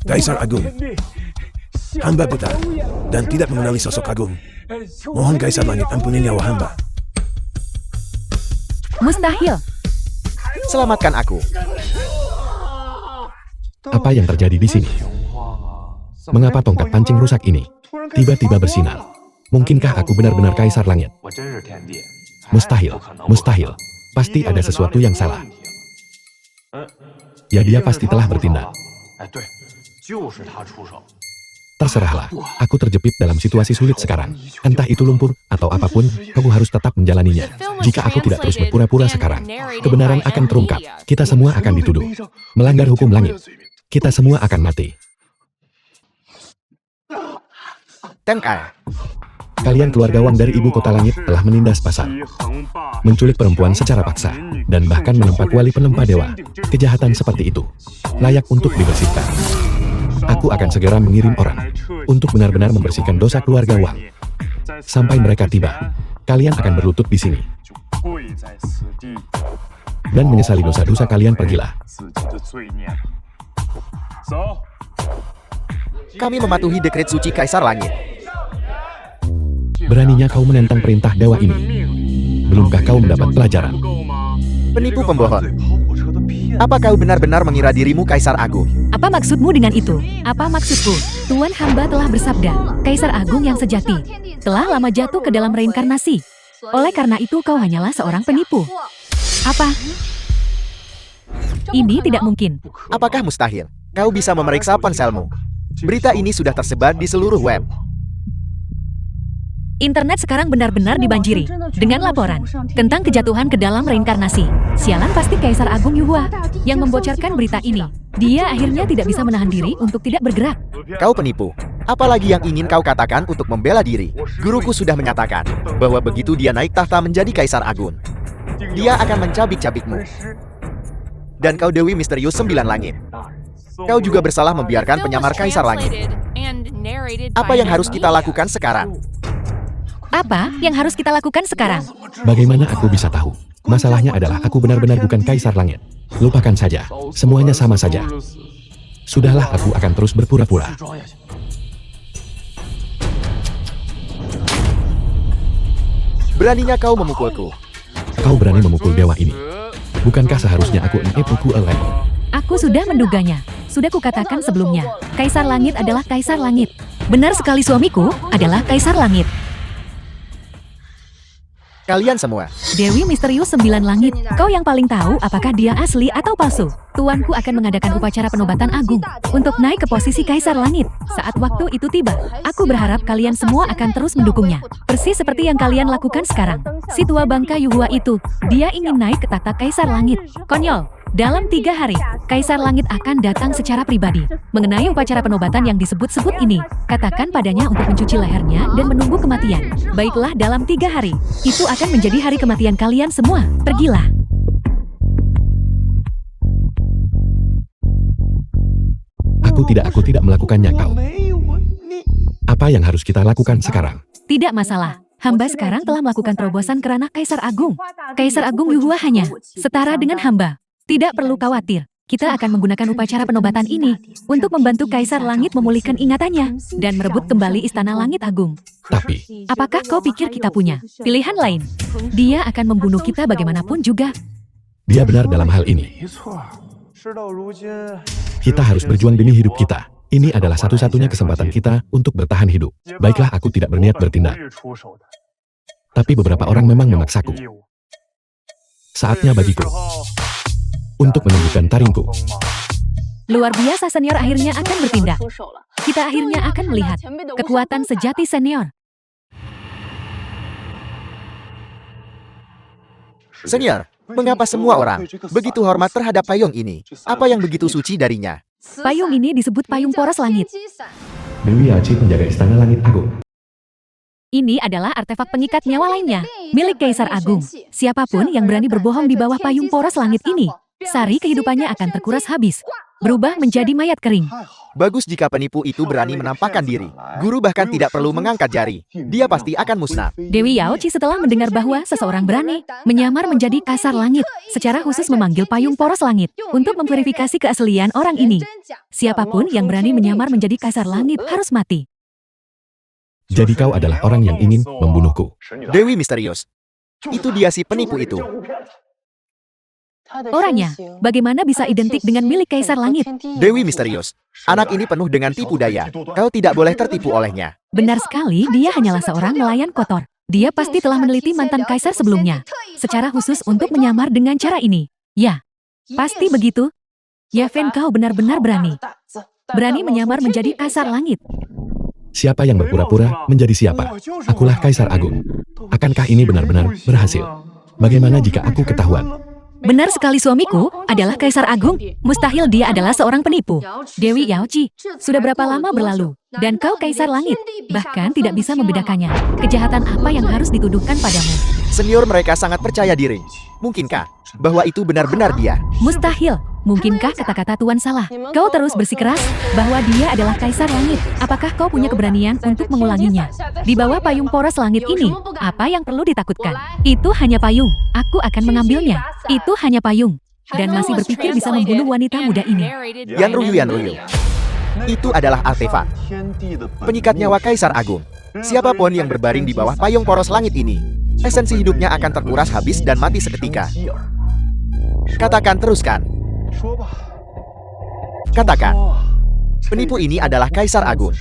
Kaisar Agung. Hamba buta dan tidak mengenali sosok Agung. Mohon Kaisar Langit ampuni nyawa hamba. Mustahil. Selamatkan aku. Apa yang terjadi di sini? Mengapa tongkat pancing rusak ini tiba-tiba bersinar? Mungkinkah aku benar-benar Kaisar Langit? Mustahil, mustahil. Pasti ada sesuatu yang salah. Ya, dia pasti telah bertindak. Terserahlah, aku terjepit dalam situasi sulit sekarang. Entah itu lumpur atau apapun, kamu harus tetap menjalaninya. Jika aku tidak terus berpura-pura sekarang, kebenaran akan terungkap. Kita semua akan dituduh melanggar hukum langit. Kita semua akan mati. Tengkai. Kalian keluarga Wang dari ibu kota langit telah menindas pasar, menculik perempuan secara paksa, dan bahkan menempa kuali penempa dewa. Kejahatan seperti itu layak untuk dibersihkan. Aku akan segera mengirim orang untuk benar-benar membersihkan dosa keluarga Wang. Sampai mereka tiba, kalian akan berlutut di sini dan menyesali dosa-dosa kalian. Pergilah. Kami mematuhi dekret suci Kaisar Langit. Beraninya kau menentang perintah dewa ini. Belumkah kau mendapat pelajaran? Penipu pembohong. Apa kau benar-benar mengira dirimu Kaisar Agung? Apa maksudmu dengan itu? Apa maksudku? Tuan hamba telah bersabda, Kaisar Agung yang sejati telah lama jatuh ke dalam reinkarnasi. Oleh karena itu kau hanyalah seorang penipu. Apa? Ini tidak mungkin. Apakah mustahil? Kau bisa memeriksa ponselmu. Berita ini sudah tersebar di seluruh web. Internet sekarang benar-benar dibanjiri dengan laporan tentang kejatuhan ke dalam reinkarnasi. Sialan, pasti Kaisar Agung Yuhua yang membocorkan berita ini. Dia akhirnya tidak bisa menahan diri untuk tidak bergerak. Kau penipu. Apalagi yang ingin kau katakan untuk membela diri? Guruku sudah menyatakan bahwa begitu dia naik tahta menjadi Kaisar Agung, dia akan mencabik-cabikmu. Dan kau Dewi Misterius Sembilan Langit. Kau juga bersalah membiarkan penyamar Kaisar Langit. Apa yang harus kita lakukan sekarang? Apa yang harus kita lakukan sekarang? Bagaimana aku bisa tahu? Masalahnya adalah aku benar-benar bukan Kaisar Langit. Lupakan saja, semuanya sama saja. Sudahlah, aku akan terus berpura-pura. Beraninya kau memukulku. Kau berani memukul dewa ini. Bukankah seharusnya aku mengepukul level? Aku sudah menduganya. Sudah kukatakan sebelumnya, Kaisar Langit adalah Kaisar Langit. Benar sekali, suamiku adalah Kaisar Langit. Kalian semua. Dewi Misterius 9 Langit, kau yang paling tahu apakah dia asli atau palsu. Tuanku akan mengadakan upacara penobatan agung untuk naik ke posisi Kaisar Langit. Saat waktu itu tiba, aku berharap kalian semua akan terus mendukungnya. Persis seperti yang kalian lakukan sekarang. Si tua bangka Yuhua itu, dia ingin naik ke takhta Kaisar Langit. Konyol. Dalam 3 hari, Kaisar Langit akan datang secara pribadi. Mengenai upacara penobatan yang disebut-sebut ini, katakan padanya untuk mencuci lehernya dan menunggu kematian. Baiklah, dalam 3 hari, itu akan menjadi hari kematian kalian semua. Pergilah. Aku tidak melakukannya, kau. Apa yang harus kita lakukan sekarang? Tidak masalah. Hamba sekarang telah melakukan terobosan kerana Kaisar Agung. Kaisar Agung Yuhua hanya setara dengan hamba. Tidak perlu khawatir, kita akan menggunakan upacara penobatan ini untuk membantu Kaisar Langit memulihkan ingatannya dan merebut kembali Istana Langit Agung. Tapi, Apakah kau pikir kita punya pilihan lain? Dia akan membunuh kita bagaimanapun juga. dia benar dalam hal ini. Kita harus berjuang demi hidup kita. Ini adalah satu-satunya kesempatan kita untuk bertahan hidup. Baiklah, aku tidak berniat bertindak. Tapi beberapa orang memang memaksaku. Saatnya bagiku untuk menunjukkan taringku. Luar biasa, senior akhirnya akan bertindak. Kita akhirnya akan melihat kekuatan sejati senior. Senior, mengapa semua orang begitu hormat terhadap payung ini? Apa yang begitu suci darinya? Payung ini disebut payung poros langit. Dewi Yaoqi, penjaga Istana Langit Agung. Ini adalah artefak pengikat nyawa lainnya, milik Kaisar Agung. Siapapun yang berani berbohong di bawah payung poros langit ini, sari kehidupannya akan terkuras habis, berubah menjadi mayat kering. Bagus jika penipu itu berani menampakkan diri. Guru bahkan tidak perlu mengangkat jari. Dia pasti akan musnah. Dewi Yaoqi setelah mendengar bahwa seseorang berani menyamar menjadi Kaisar Langit, secara khusus memanggil payung poros langit untuk memverifikasi keaslian orang ini. Siapapun yang berani menyamar menjadi Kaisar Langit harus mati. Jadi kau adalah orang yang ingin membunuhku. Dewi Misterius. Itu dia si penipu itu. Orangnya, bagaimana bisa identik dengan milik Kaisar Langit? Dewi Misterius. Anak ini penuh dengan tipu daya. Kau tidak boleh tertipu olehnya. Benar sekali, dia hanyalah seorang nelayan kotor. Dia pasti telah meneliti mantan kaisar sebelumnya, secara khusus untuk menyamar dengan cara ini. Ya, pasti begitu. Yeven, kau benar-benar berani. Berani menyamar menjadi Kaisar Langit. Siapa yang berpura-pura menjadi siapa? Akulah Kaisar Agung. Akankah ini benar-benar berhasil? Bagaimana jika aku ketahuan? Benar sekali, suamiku adalah Kaisar Agung. Mustahil dia adalah seorang penipu. Dewi Yaoqi, sudah berapa lama berlalu? Dan kau Kaisar Langit, bahkan tidak bisa membedakannya. Kejahatan apa yang harus dituduhkan padamu? Senior mereka sangat percaya diri. Mungkinkah bahwa itu benar-benar dia? Mustahil. Mungkinkah kata-kata Tuan salah? Kau terus bersikeras bahwa dia adalah Kaisar Langit. Apakah kau punya keberanian untuk mengulanginya? Di bawah payung poros langit ini, apa yang perlu ditakutkan? Itu hanya payung. Aku akan mengambilnya. Itu hanya payung. Dan masih berpikir bisa membunuh wanita muda ini. Yanruyu. Itu adalah artefak pengikat nyawa Kaisar Agung. Siapapun yang berbaring di bawah payung poros langit ini, esensi hidupnya akan terkuras habis dan mati seketika. Katakan, teruskan. Katakan, penipu ini adalah Kaisar Agung.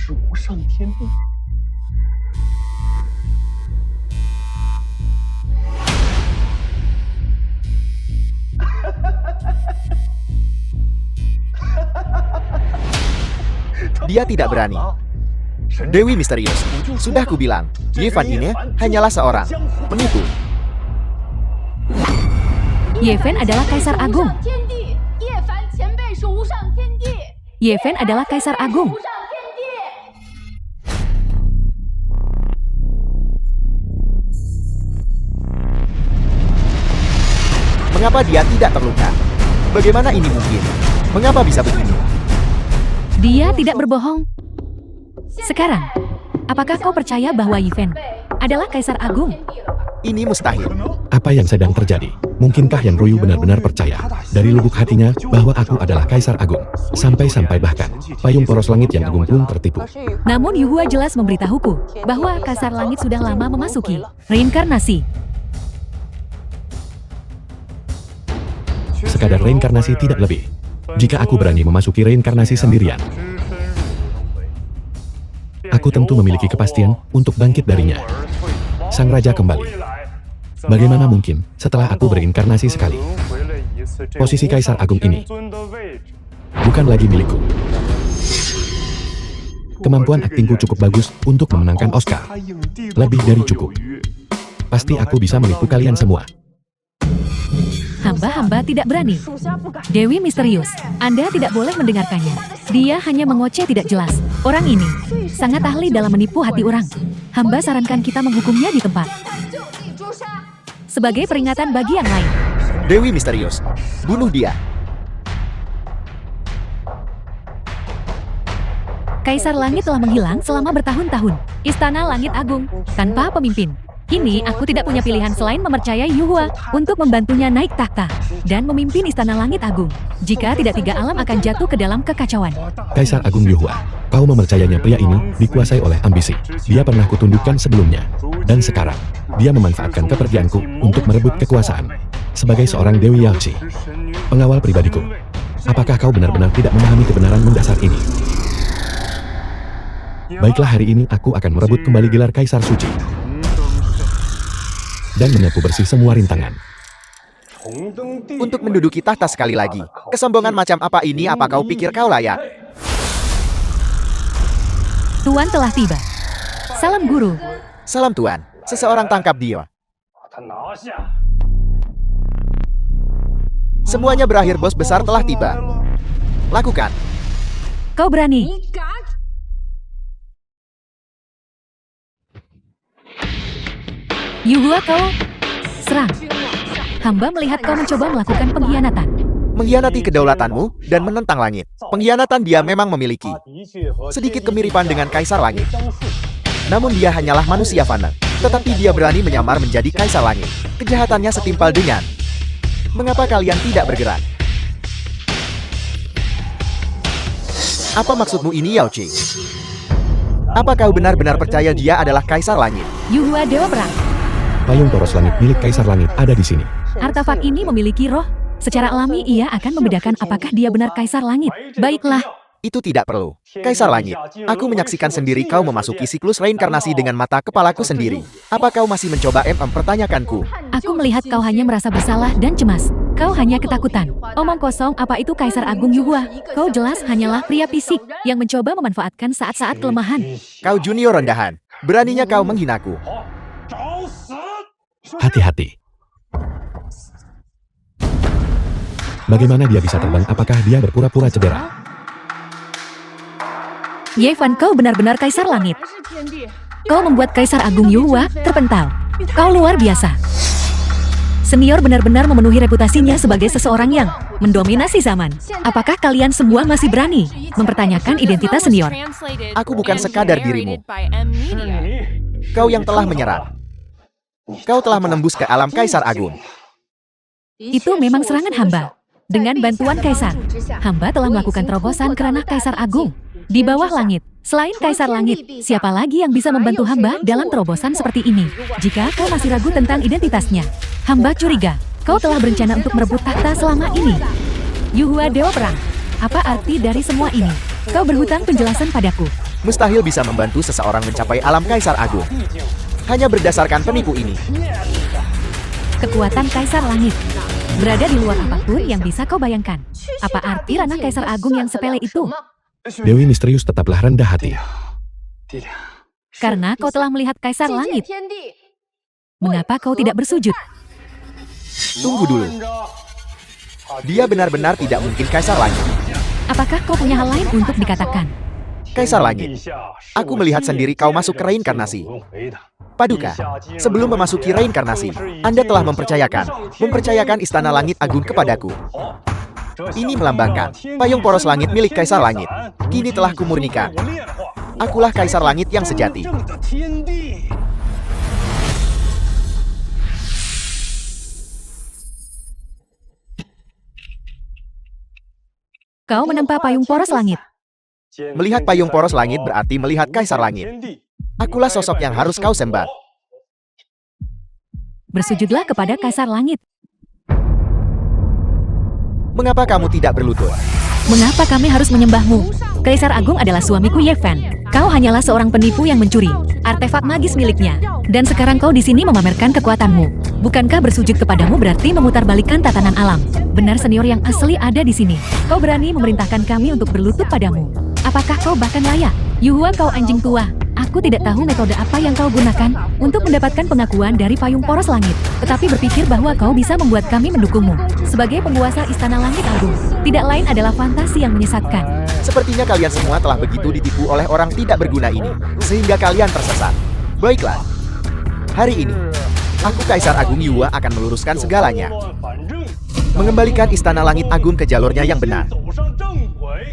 Dia tidak berani. Dewi Misterius, sudah kubilang, Yevan ini hanyalah seorang penipu. Yeven adalah Kaisar Agung. Yeven adalah Kaisar Agung. Mengapa dia tidak terluka? Bagaimana ini mungkin? Mengapa bisa begini? Dia tidak berbohong. Sekarang, apakah kau percaya bahwa Yifen adalah Kaisar Agung? Ini mustahil. Apa yang sedang terjadi? Mungkinkah Yan Ruyu benar-benar percaya dari lubuk hatinya bahwa aku adalah Kaisar Agung? Sampai-sampai bahkan payung poros langit yang agung pun tertipu. Namun Yuhua jelas memberitahuku bahwa Kaisar Langit sudah lama memasuki reinkarnasi. Sekadar reinkarnasi tidak lebih. Jika aku berani memasuki reinkarnasi sendirian, aku tentu memiliki kepastian untuk bangkit darinya. Sang Raja kembali. Bagaimana mungkin setelah aku berinkarnasi sekali? Posisi Kaisar Agung ini bukan lagi milikku. Kemampuan aktingku cukup bagus untuk memenangkan Oscar. Lebih dari cukup. Pasti aku bisa menipu kalian semua. Hamba-hamba tidak berani. Dewi misterius, Anda tidak boleh mendengarkannya. Dia hanya mengoceh tidak jelas. Orang ini sangat ahli dalam menipu hati orang. Hamba sarankan kita menghukumnya di tempat. Sebagai peringatan bagi yang lain. Dewi misterius. Bunuh dia. Kaisar Langit telah menghilang selama bertahun-tahun. Istana Langit Agung, tanpa pemimpin. Kini aku tidak punya pilihan selain mempercayai Yuhua untuk membantunya naik tahta dan memimpin Istana Langit Agung. Jika tidak, tiga alam akan jatuh ke dalam kekacauan. Kaisar Agung Yuhua, kau mempercayainya. Pria ini dikuasai oleh ambisi. Dia pernah kutundukkan sebelumnya. Dan sekarang, dia memanfaatkan kepergianku untuk merebut kekuasaan. Sebagai seorang Dewi Yaozi, pengawal pribadiku, apakah kau benar-benar tidak memahami kebenaran mendasar ini? Baiklah, hari ini aku akan merebut kembali gelar Kaisar Suci dan menyapu bersih semua rintangan. Untuk menduduki tahta sekali lagi. Kesombongan macam apa ini? Apa kau pikir kau layak? Tuan telah tiba. Salam guru. Salam Tuan. Seseorang tangkap dia. Semuanya berakhir, bos besar telah tiba. Lakukan. Kau berani. Yuhua, kau serang. Hamba melihat kau mencoba melakukan pengkhianatan. Mengkhianati kedaulatanmu dan menentang langit. Pengkhianatan dia memang memiliki sedikit kemiripan dengan Kaisar Langit. Namun dia hanyalah manusia fana. Tetapi dia berani menyamar menjadi Kaisar Langit. Kejahatannya setimpal dengan... Mengapa kalian tidak bergerak? Apa maksudmu ini, Yao Qi? Apa kau benar-benar percaya dia adalah Kaisar Langit? Yuhua Dewa Perang. Payung poros langit milik Kaisar Langit ada di sini. Artefak ini memiliki roh. Secara alami ia akan membedakan apakah dia benar Kaisar Langit. Baiklah, Itu tidak perlu. Kaisar Langit, aku menyaksikan sendiri kau memasuki siklus reinkarnasi dengan mata kepalaku sendiri. Apa kau masih mencoba mempertanyakanku? aku melihat kau hanya merasa bersalah dan cemas. Kau hanya ketakutan. Omong kosong, apa itu Kaisar Agung Yuhua? Kau jelas hanyalah pria fisik yang mencoba memanfaatkan saat-saat kelemahan. Kau junior rendahan. Beraninya kau menghinaku. Hati-hati. Bagaimana dia bisa terbang? Apakah dia berpura-pura cedera? Yevan, kau benar-benar Kaisar Langit. Kau membuat Kaisar Agung Yuhua terpental. Kau luar biasa. Senior benar-benar memenuhi reputasinya sebagai seseorang yang mendominasi zaman. Apakah kalian semua masih berani mempertanyakan identitas senior? Aku bukan sekadar dirimu. Kau yang telah menyerang. Kau telah menembus ke alam Kaisar Agung. Itu memang serangan hamba. Dengan bantuan Kaisar, hamba telah melakukan terobosan ke ranah Kaisar Agung. Di bawah langit, selain Kaisar Langit, siapa lagi yang bisa membantu hamba dalam terobosan seperti ini? Jika kau masih ragu tentang identitasnya, hamba curiga, kau telah berencana untuk merebut tahta selama ini. Yuhua Dewa Perang, apa arti dari semua ini? Kau berhutang penjelasan padaku. Mustahil bisa membantu seseorang mencapai alam Kaisar Agung. Hanya berdasarkan penipu ini. Kekuatan Kaisar Langit berada di luar apapun yang bisa kau bayangkan. Apa arti ranah Kaisar Agung yang sepele itu? Dewi misterius tetaplah rendah hati. Karena kau telah melihat Kaisar Langit. Mengapa kau tidak bersujud? Tunggu dulu. Dia benar-benar tidak mungkin Kaisar Langit. Apakah kau punya hal lain untuk dikatakan? Kaisar Langit, aku melihat sendiri kau masuk ke reinkarnasi. Paduka, sebelum memasuki reinkarnasi, Anda telah mempercayakan Istana Langit Agung kepadaku. Ini melambangkan payung poros langit milik Kaisar Langit. Kini telah kumurnikan. Akulah Kaisar Langit yang sejati. Kau menempa payung poros langit. Melihat payung poros langit berarti melihat Kaisar Langit. Akulah sosok yang harus kau sembah. Bersujudlah kepada Kaisar Langit. Mengapa kamu tidak berlutut? Mengapa kami harus menyembahmu? Kaisar Agung adalah suamiku Ye Fan. Kau hanyalah seorang penipu yang mencuri artefak magis miliknya. Dan sekarang kau di sini memamerkan kekuatanmu. Bukankah bersujud kepadamu berarti memutarbalikkan tatanan alam? Benar senior yang asli ada di sini. Kau berani memerintahkan kami untuk berlutut padamu. Apakah kau bahkan layak? Yuhua, kau anjing tua. Aku tidak tahu metode apa yang kau gunakan untuk mendapatkan pengakuan dari payung poros langit. Tetapi berpikir bahwa kau bisa membuat kami mendukungmu. Sebagai penguasa Istana Langit Agung, tidak lain adalah fantasi yang menyesatkan. Sepertinya kalian semua telah begitu ditipu oleh orang tidak berguna ini, sehingga kalian tersesat. Baiklah, hari ini, aku Kaisar Agung Yuhua akan meluruskan segalanya. Mengembalikan Istana Langit Agung ke jalurnya yang benar.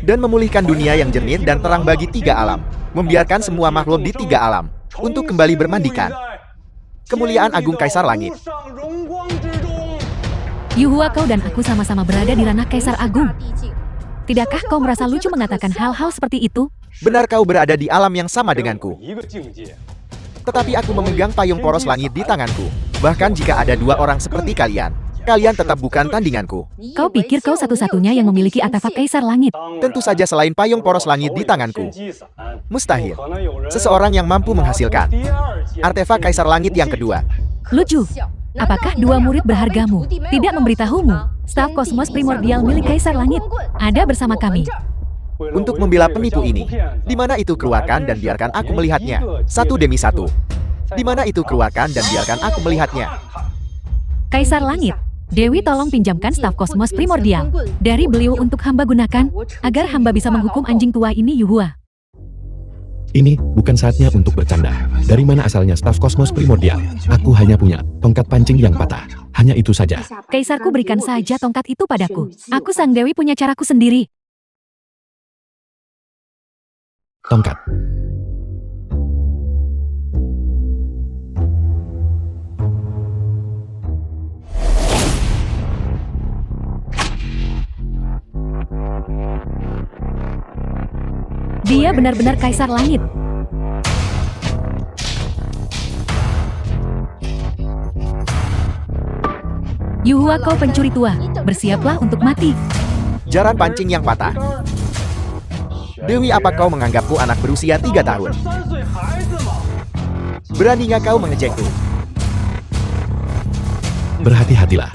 Dan memulihkan dunia yang jernih dan terang bagi 3 alam. Membiarkan semua makhluk di 3 alam untuk kembali bermandikan. Kemuliaan Agung Kaisar Langit. Yuhua, kau dan aku sama-sama berada di ranah Kaisar Agung. Tidakkah kau merasa lucu mengatakan hal-hal seperti itu? Benar, kau berada di alam yang sama denganku. Tetapi aku memegang payung poros langit di tanganku. Bahkan jika ada 2 orang seperti kalian, kalian tetap bukan tandinganku. Kau pikir kau satu-satunya yang memiliki artefak Kaisar Langit? Tentu saja selain payung poros langit di tanganku. Mustahil. Seseorang yang mampu menghasilkan artefak Kaisar Langit yang kedua. Lucu. Apakah 2 murid berhargamu tidak memberitahumu? Staf kosmos primordial milik Kaisar Langit ada bersama kami. Untuk membela penipu ini, di mana itu keluarkan dan biarkan aku melihatnya. 1 demi 1. Di mana itu keluarkan dan biarkan aku melihatnya. Kaisar Langit, Dewi tolong pinjamkan staf kosmos primordial dari beliau untuk hamba gunakan, agar hamba bisa menghukum anjing tua ini Yuhua. Ini bukan saatnya untuk bercanda. Dari mana asalnya staf kosmos primordial? Aku hanya punya tongkat pancing yang patah. Hanya itu saja. Kaisarku, berikan saja tongkat itu padaku. Aku sang Dewi punya caraku sendiri. Tongkat. Dia benar-benar Kaisar Langit. Yuhua, kau pencuri tua. Bersiaplah untuk mati. Jaran pancing yang patah. Dewi, apa kau menganggapku anak berusia 3 tahun? Berani nggak kau mengejekku? Berhati-hatilah.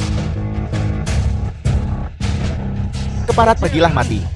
Keparat, pergilah mati.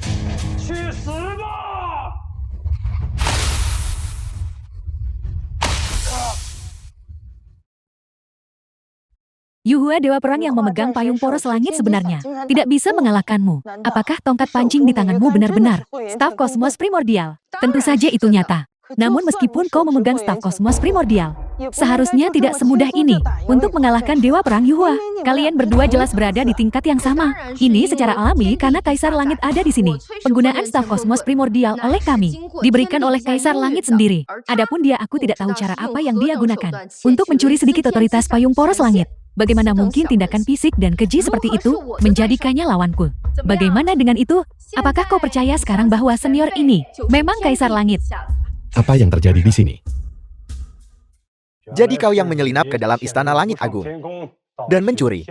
Yuhua, dewa perang yang memegang payung poros langit sebenarnya tidak bisa mengalahkanmu. Apakah tongkat pancing di tanganmu benar-benar staf kosmos primordial? Tentu saja itu nyata. Namun meskipun kau memegang staf kosmos primordial, seharusnya tidak semudah ini untuk mengalahkan dewa perang Yuhua. Kalian berdua jelas berada di tingkat yang sama. Ini secara alami karena Kaisar Langit ada di sini. Penggunaan staf kosmos primordial oleh kami diberikan oleh Kaisar Langit sendiri. Adapun dia, aku tidak tahu cara apa yang dia gunakan untuk mencuri sedikit otoritas payung poros langit. Bagaimana mungkin tindakan fisik dan keji seperti itu menjadikannya lawanku? Bagaimana dengan itu? Apakah kau percaya sekarang bahwa senior ini memang Kaisar Langit? Apa yang terjadi di sini? Jadi kau yang menyelinap ke dalam Istana Langit Agung dan mencuri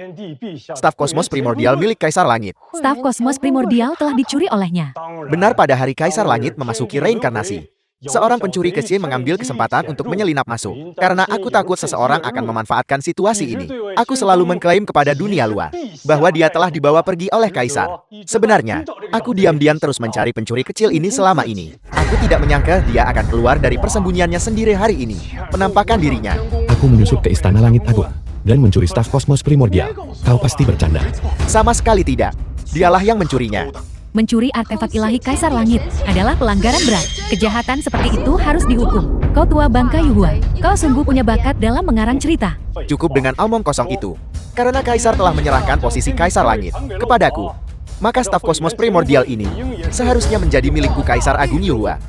staf kosmos primordial milik Kaisar Langit. Staf kosmos primordial telah dicuri olehnya. Benar, pada hari Kaisar Langit memasuki reinkarnasi, seorang pencuri kecil mengambil kesempatan untuk menyelinap masuk. Karena aku takut seseorang akan memanfaatkan situasi ini, aku selalu mengklaim kepada dunia luar bahwa dia telah dibawa pergi oleh Kaisar. Sebenarnya, aku diam-diam terus mencari pencuri kecil ini selama ini. Aku tidak menyangka dia akan keluar dari persembunyiannya sendiri hari ini. Penampakan dirinya. Aku menyusup ke Istana Langit Agung dan mencuri staf kosmos primordial. Kau pasti bercanda. Sama sekali tidak. Dialah yang mencurinya. Mencuri artefak ilahi Kaisar Langit adalah pelanggaran berat. Kejahatan seperti itu harus dihukum. Kau tua bangka Yuhua, kau sungguh punya bakat dalam mengarang cerita. Cukup dengan omong kosong itu. Karena Kaisar telah menyerahkan posisi Kaisar Langit kepadaku, maka staf kosmos primordial ini seharusnya menjadi milikku Kaisar Agung Yuhua.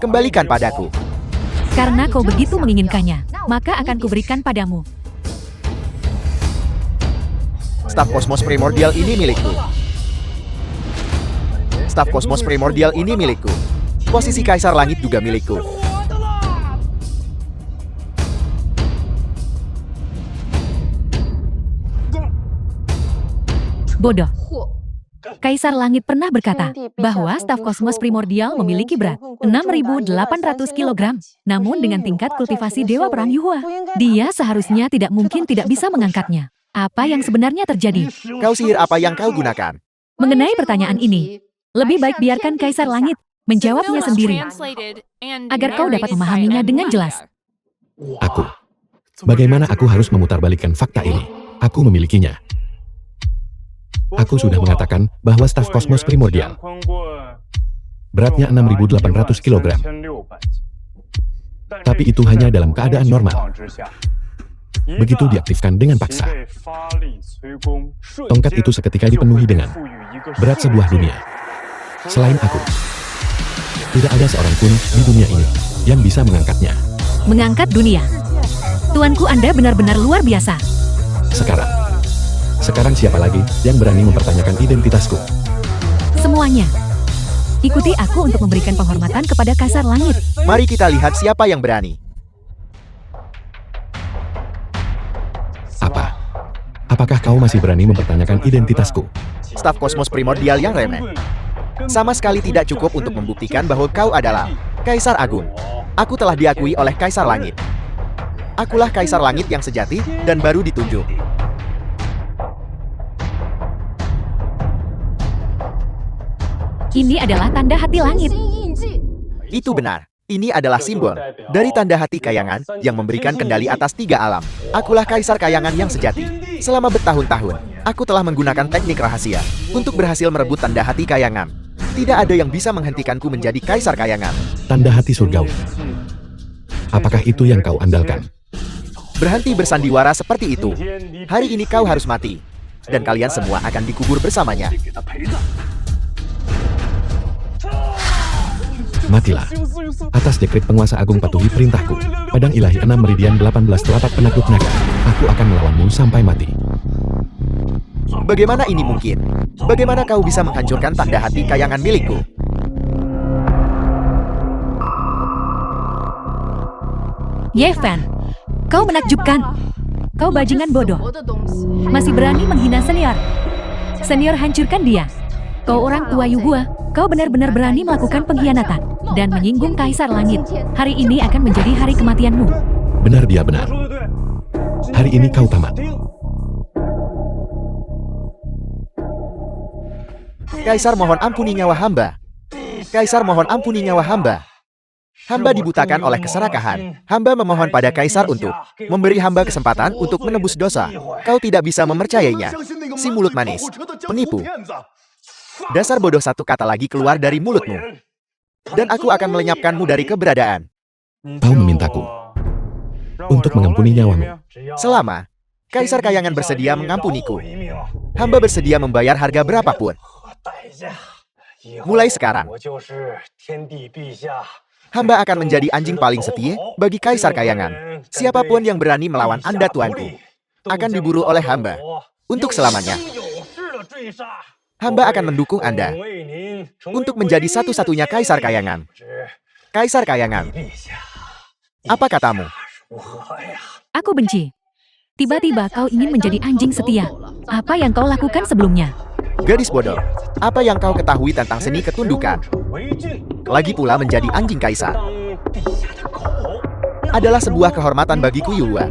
Kembalikan padaku. Karena kau begitu menginginkannya, maka akan kuberikan padamu. Staf kosmos primordial ini milikku. Staf kosmos primordial ini milikku. Posisi Kaisar Langit juga milikku. Bodoh. Kaisar Langit pernah berkata bahwa staf kosmos primordial memiliki berat 6.800 kg. Namun dengan tingkat kultivasi Dewa Perang Yuhua, dia seharusnya tidak mungkin tidak bisa mengangkatnya. Apa yang sebenarnya terjadi? Kau sihir apa yang kau gunakan? Mengenai pertanyaan ini, lebih baik biarkan Kaisar Langit menjawabnya sendiri, agar kau dapat memahaminya dengan jelas. Aku. Bagaimana aku harus memutarbalikkan fakta ini? Aku memilikinya. Aku sudah mengatakan bahwa staf kosmos primordial beratnya 6.800 kg. Tapi itu hanya dalam keadaan normal. Begitu diaktifkan dengan paksa, tongkat itu seketika dipenuhi dengan berat sebuah dunia. Selain aku, tidak ada seorang pun di dunia ini yang bisa mengangkatnya. Mengangkat dunia. Tuanku, Anda benar-benar luar biasa. Sekarang siapa lagi yang berani mempertanyakan identitasku? Semuanya. Ikuti aku untuk memberikan penghormatan kepada Kaisar Langit. Mari kita lihat siapa yang berani. Apakah kau masih berani mempertanyakan identitasku? Staf kosmos primordial yang remeh. Sama sekali tidak cukup untuk membuktikan bahwa kau adalah Kaisar Agung. Aku telah diakui oleh Kaisar Langit. Akulah Kaisar Langit yang sejati dan baru ditunjuk. Ini adalah tanda hati langit. Itu benar. Ini adalah simbol dari tanda hati Kayangan yang memberikan kendali atas 3 alam. Akulah Kaisar Kayangan yang sejati. Selama bertahun-tahun, aku telah menggunakan teknik rahasia untuk berhasil merebut tanda hati Kayangan. Tidak ada yang bisa menghentikanku menjadi Kaisar Kayangan. Tanda hati surgawi. Apakah itu yang kau andalkan? Berhenti bersandiwara seperti itu. Hari ini kau harus mati. Dan kalian semua akan dikubur bersamanya. Matilah. Atas dekret penguasa agung patuhi perintahku. Padang ilahi 6 meridian 18 telapak penakluk naga. Aku akan melawanmu sampai mati. Bagaimana ini mungkin? Bagaimana kau bisa menghancurkan tanda hati Kayangan milikku? Yevan, kau menakjubkan. Kau bajingan bodoh. Masih berani menghina senior. Senior, hancurkan dia. Kau orang tua Yuhua, kau benar-benar berani melakukan pengkhianatan dan menyinggung Kaisar Langit. Hari ini akan menjadi hari kematianmu. Benar, dia benar. Hari ini kau tamat. Kaisar, mohon ampuni nyawa hamba. Kaisar, mohon ampuni nyawa hamba. Hamba dibutakan oleh keserakahan. Hamba memohon pada Kaisar untuk memberi hamba kesempatan untuk menebus dosa. Kau tidak bisa mempercayainya. Si mulut manis, penipu. Dasar bodoh, satu kata lagi keluar dari mulutmu. Dan aku akan melenyapkanmu dari keberadaan. Kau memintaku untuk mengampuni nyawamu. Selama Kaisar Kayangan bersedia mengampuniku, hamba bersedia membayar harga berapapun. Mulai sekarang, hamba akan menjadi anjing paling setia bagi Kaisar Kayangan. Siapapun yang berani melawan Anda, tuanku, akan diburu oleh hamba untuk selamanya. Hamba akan mendukung Anda untuk menjadi satu-satunya Kaisar Kayangan. Kaisar Kayangan, apa katamu? Aku benci. Tiba-tiba kau ingin menjadi anjing setia. Apa yang kau lakukan sebelumnya? Gadis bodoh, apa yang kau ketahui tentang seni ketundukan? Lagi pula menjadi anjing kaisar adalah sebuah kehormatan bagiku, Yuhua.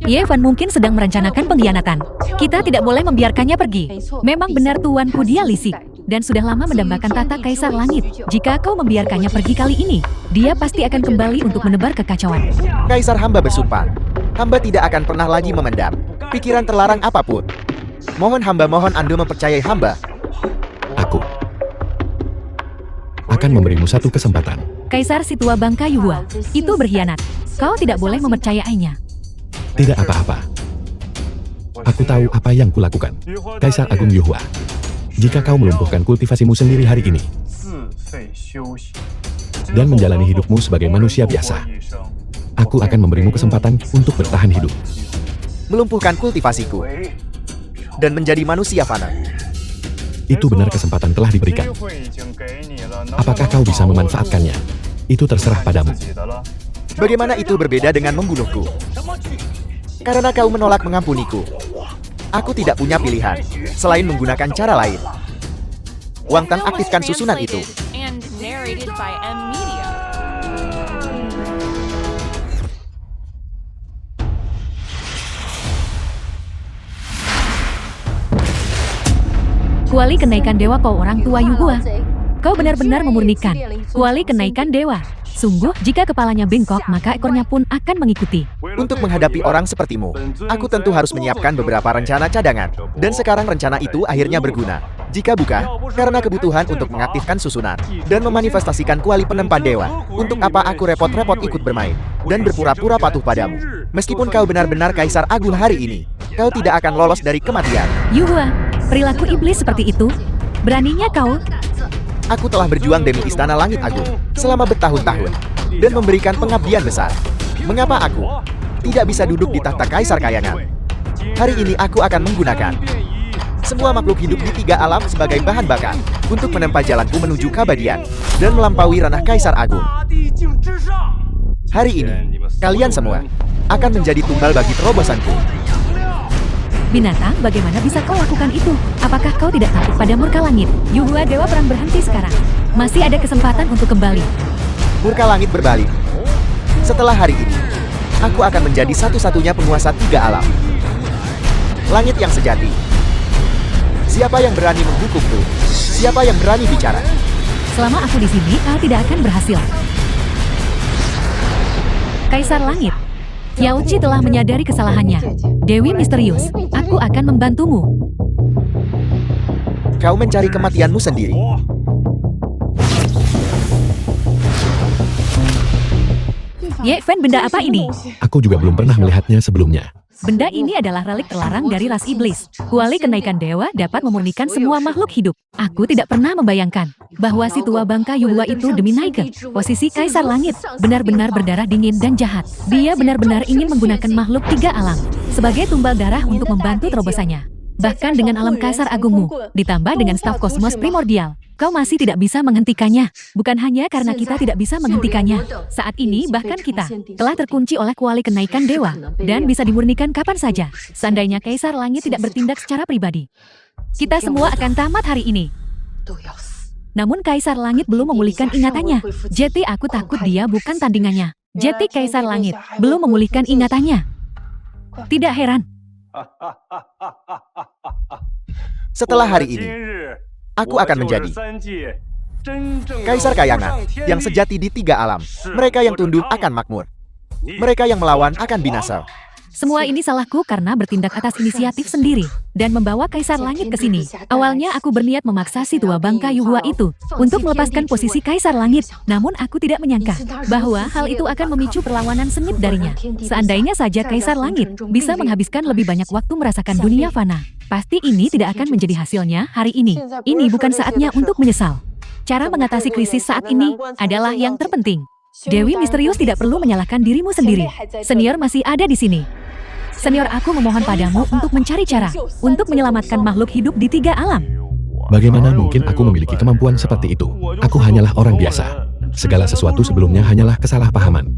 Yevan mungkin sedang merencanakan pengkhianatan. Kita tidak boleh membiarkannya pergi. Memang benar tuanku, dia lisik dan sudah lama mendambakan tata Kaisar Langit. Jika kau membiarkannya pergi kali ini, dia pasti akan kembali untuk menebar kekacauan. Kaisar, hamba bersumpah, hamba tidak akan pernah lagi memendam pikiran terlarang apapun. Mohon Anda mempercayai hamba. Aku akan memberimu satu kesempatan. Kaisar, si tua bangka Yuhua, itu berkhianat. Kau tidak boleh mempercayainya. Tidak apa-apa. Aku tahu apa yang kulakukan. Kaisar Agung Yuhua. Jika kau melumpuhkan kultivasimu sendiri hari ini, dan menjalani hidupmu sebagai manusia biasa. Aku akan memberimu kesempatan untuk bertahan hidup. Melumpuhkan kultivasiku dan menjadi manusia fana. Itu benar, kesempatan telah diberikan. Apakah kau bisa memanfaatkannya? Itu terserah padamu. Bagaimana itu berbeda dengan membunuhku? Karena kau menolak mengampuniku. Aku tidak punya pilihan selain menggunakan cara lain. Wang Tang, aktifkan susunan itu. And narrated by M Media. Kuali kenaikan dewa kau orang tua Yuhua. Kau benar-benar memurnikan. Kuali kenaikan dewa. Sungguh, jika kepalanya bengkok, maka ekornya pun akan mengikuti. Untuk menghadapi orang sepertimu, aku tentu harus menyiapkan beberapa rencana cadangan. Dan sekarang rencana itu akhirnya berguna. Jika bukan, karena kebutuhan untuk mengaktifkan susunan dan memanifestasikan kuali penempa dewa, untuk apa aku repot-repot ikut bermain dan berpura-pura patuh padamu? Meskipun kau benar-benar Kaisar Agung hari ini, kau tidak akan lolos dari kematian. Yuhua, perilaku iblis seperti itu. Beraninya kau. Aku telah berjuang demi Istana Langit Agung selama bertahun-tahun dan memberikan pengabdian besar. Mengapa aku tidak bisa duduk di tahta Kaisar Kayangan? Hari ini aku akan menggunakan semua makhluk hidup di 3 alam sebagai bahan bakar untuk menempa jalanku menuju keabadian dan melampaui ranah Kaisar Agung. Hari ini, kalian semua akan menjadi tumbal bagi terobosanku. Binatang, bagaimana bisa kau lakukan itu? Apakah kau tidak takut pada murka langit? Yuhua, dewa perang berhenti sekarang. Masih ada kesempatan untuk kembali. Murka langit berbalik. Setelah hari ini, aku akan menjadi satu-satunya penguasa 3 alam. Langit yang sejati. Siapa yang berani menghukumku? Siapa yang berani bicara? Selama aku di sini, kau tidak akan berhasil. Kaisar Langit. Yao-Chi telah menyadari kesalahannya. Dewi misterius, aku akan membantumu. Kau mencari kematianmu sendiri. Ye Fen, benda apa ini? Aku juga belum pernah melihatnya sebelumnya. Benda ini adalah relik terlarang dari ras iblis. Kuali kenaikan dewa dapat memurnikan semua makhluk hidup. Aku tidak pernah membayangkan bahwa si tua bangka Yuhua itu demi naik ke posisi Kaisar Langit benar-benar berdarah dingin dan jahat. Dia benar-benar ingin menggunakan makhluk 3 alam sebagai tumbal darah untuk membantu terobosannya. Bahkan dengan alam Kaisar Agungmu, ditambah dengan staf kosmos primordial, kau masih tidak bisa menghentikannya. Bukan hanya karena kita tidak bisa menghentikannya. Saat ini bahkan kita telah terkunci oleh kuali kenaikan dewa dan bisa dimurnikan kapan saja. Seandainya Kaisar Langit tidak bertindak secara pribadi, kita semua akan tamat hari ini. Namun Kaisar Langit belum memulihkan ingatannya. Jadi aku takut dia bukan tandingannya. Jadi Kaisar Langit belum memulihkan ingatannya. Tidak heran. Setelah hari ini, aku akan menjadi Kaisar Kayangan yang sejati di 3 alam. Mereka yang tunduk akan makmur. Mereka yang melawan akan binasa. Semua ini salahku karena bertindak atas inisiatif sendiri dan membawa Kaisar Langit ke sini. Awalnya aku berniat memaksa si tua bangka Yuhua itu untuk melepaskan posisi Kaisar Langit. Namun aku tidak menyangka bahwa hal itu akan memicu perlawanan sengit darinya. Seandainya saja Kaisar Langit bisa menghabiskan lebih banyak waktu merasakan dunia fana, pasti ini tidak akan menjadi hasilnya hari ini. Ini bukan saatnya untuk menyesal. Cara mengatasi krisis saat ini adalah yang terpenting. Dewi misterius tidak perlu menyalahkan dirimu sendiri. Senior masih ada di sini. Senior, aku memohon padamu untuk mencari cara untuk menyelamatkan makhluk hidup di 3 alam. Bagaimana mungkin aku memiliki kemampuan seperti itu? Aku hanyalah orang biasa. Segala sesuatu sebelumnya hanyalah kesalahpahaman.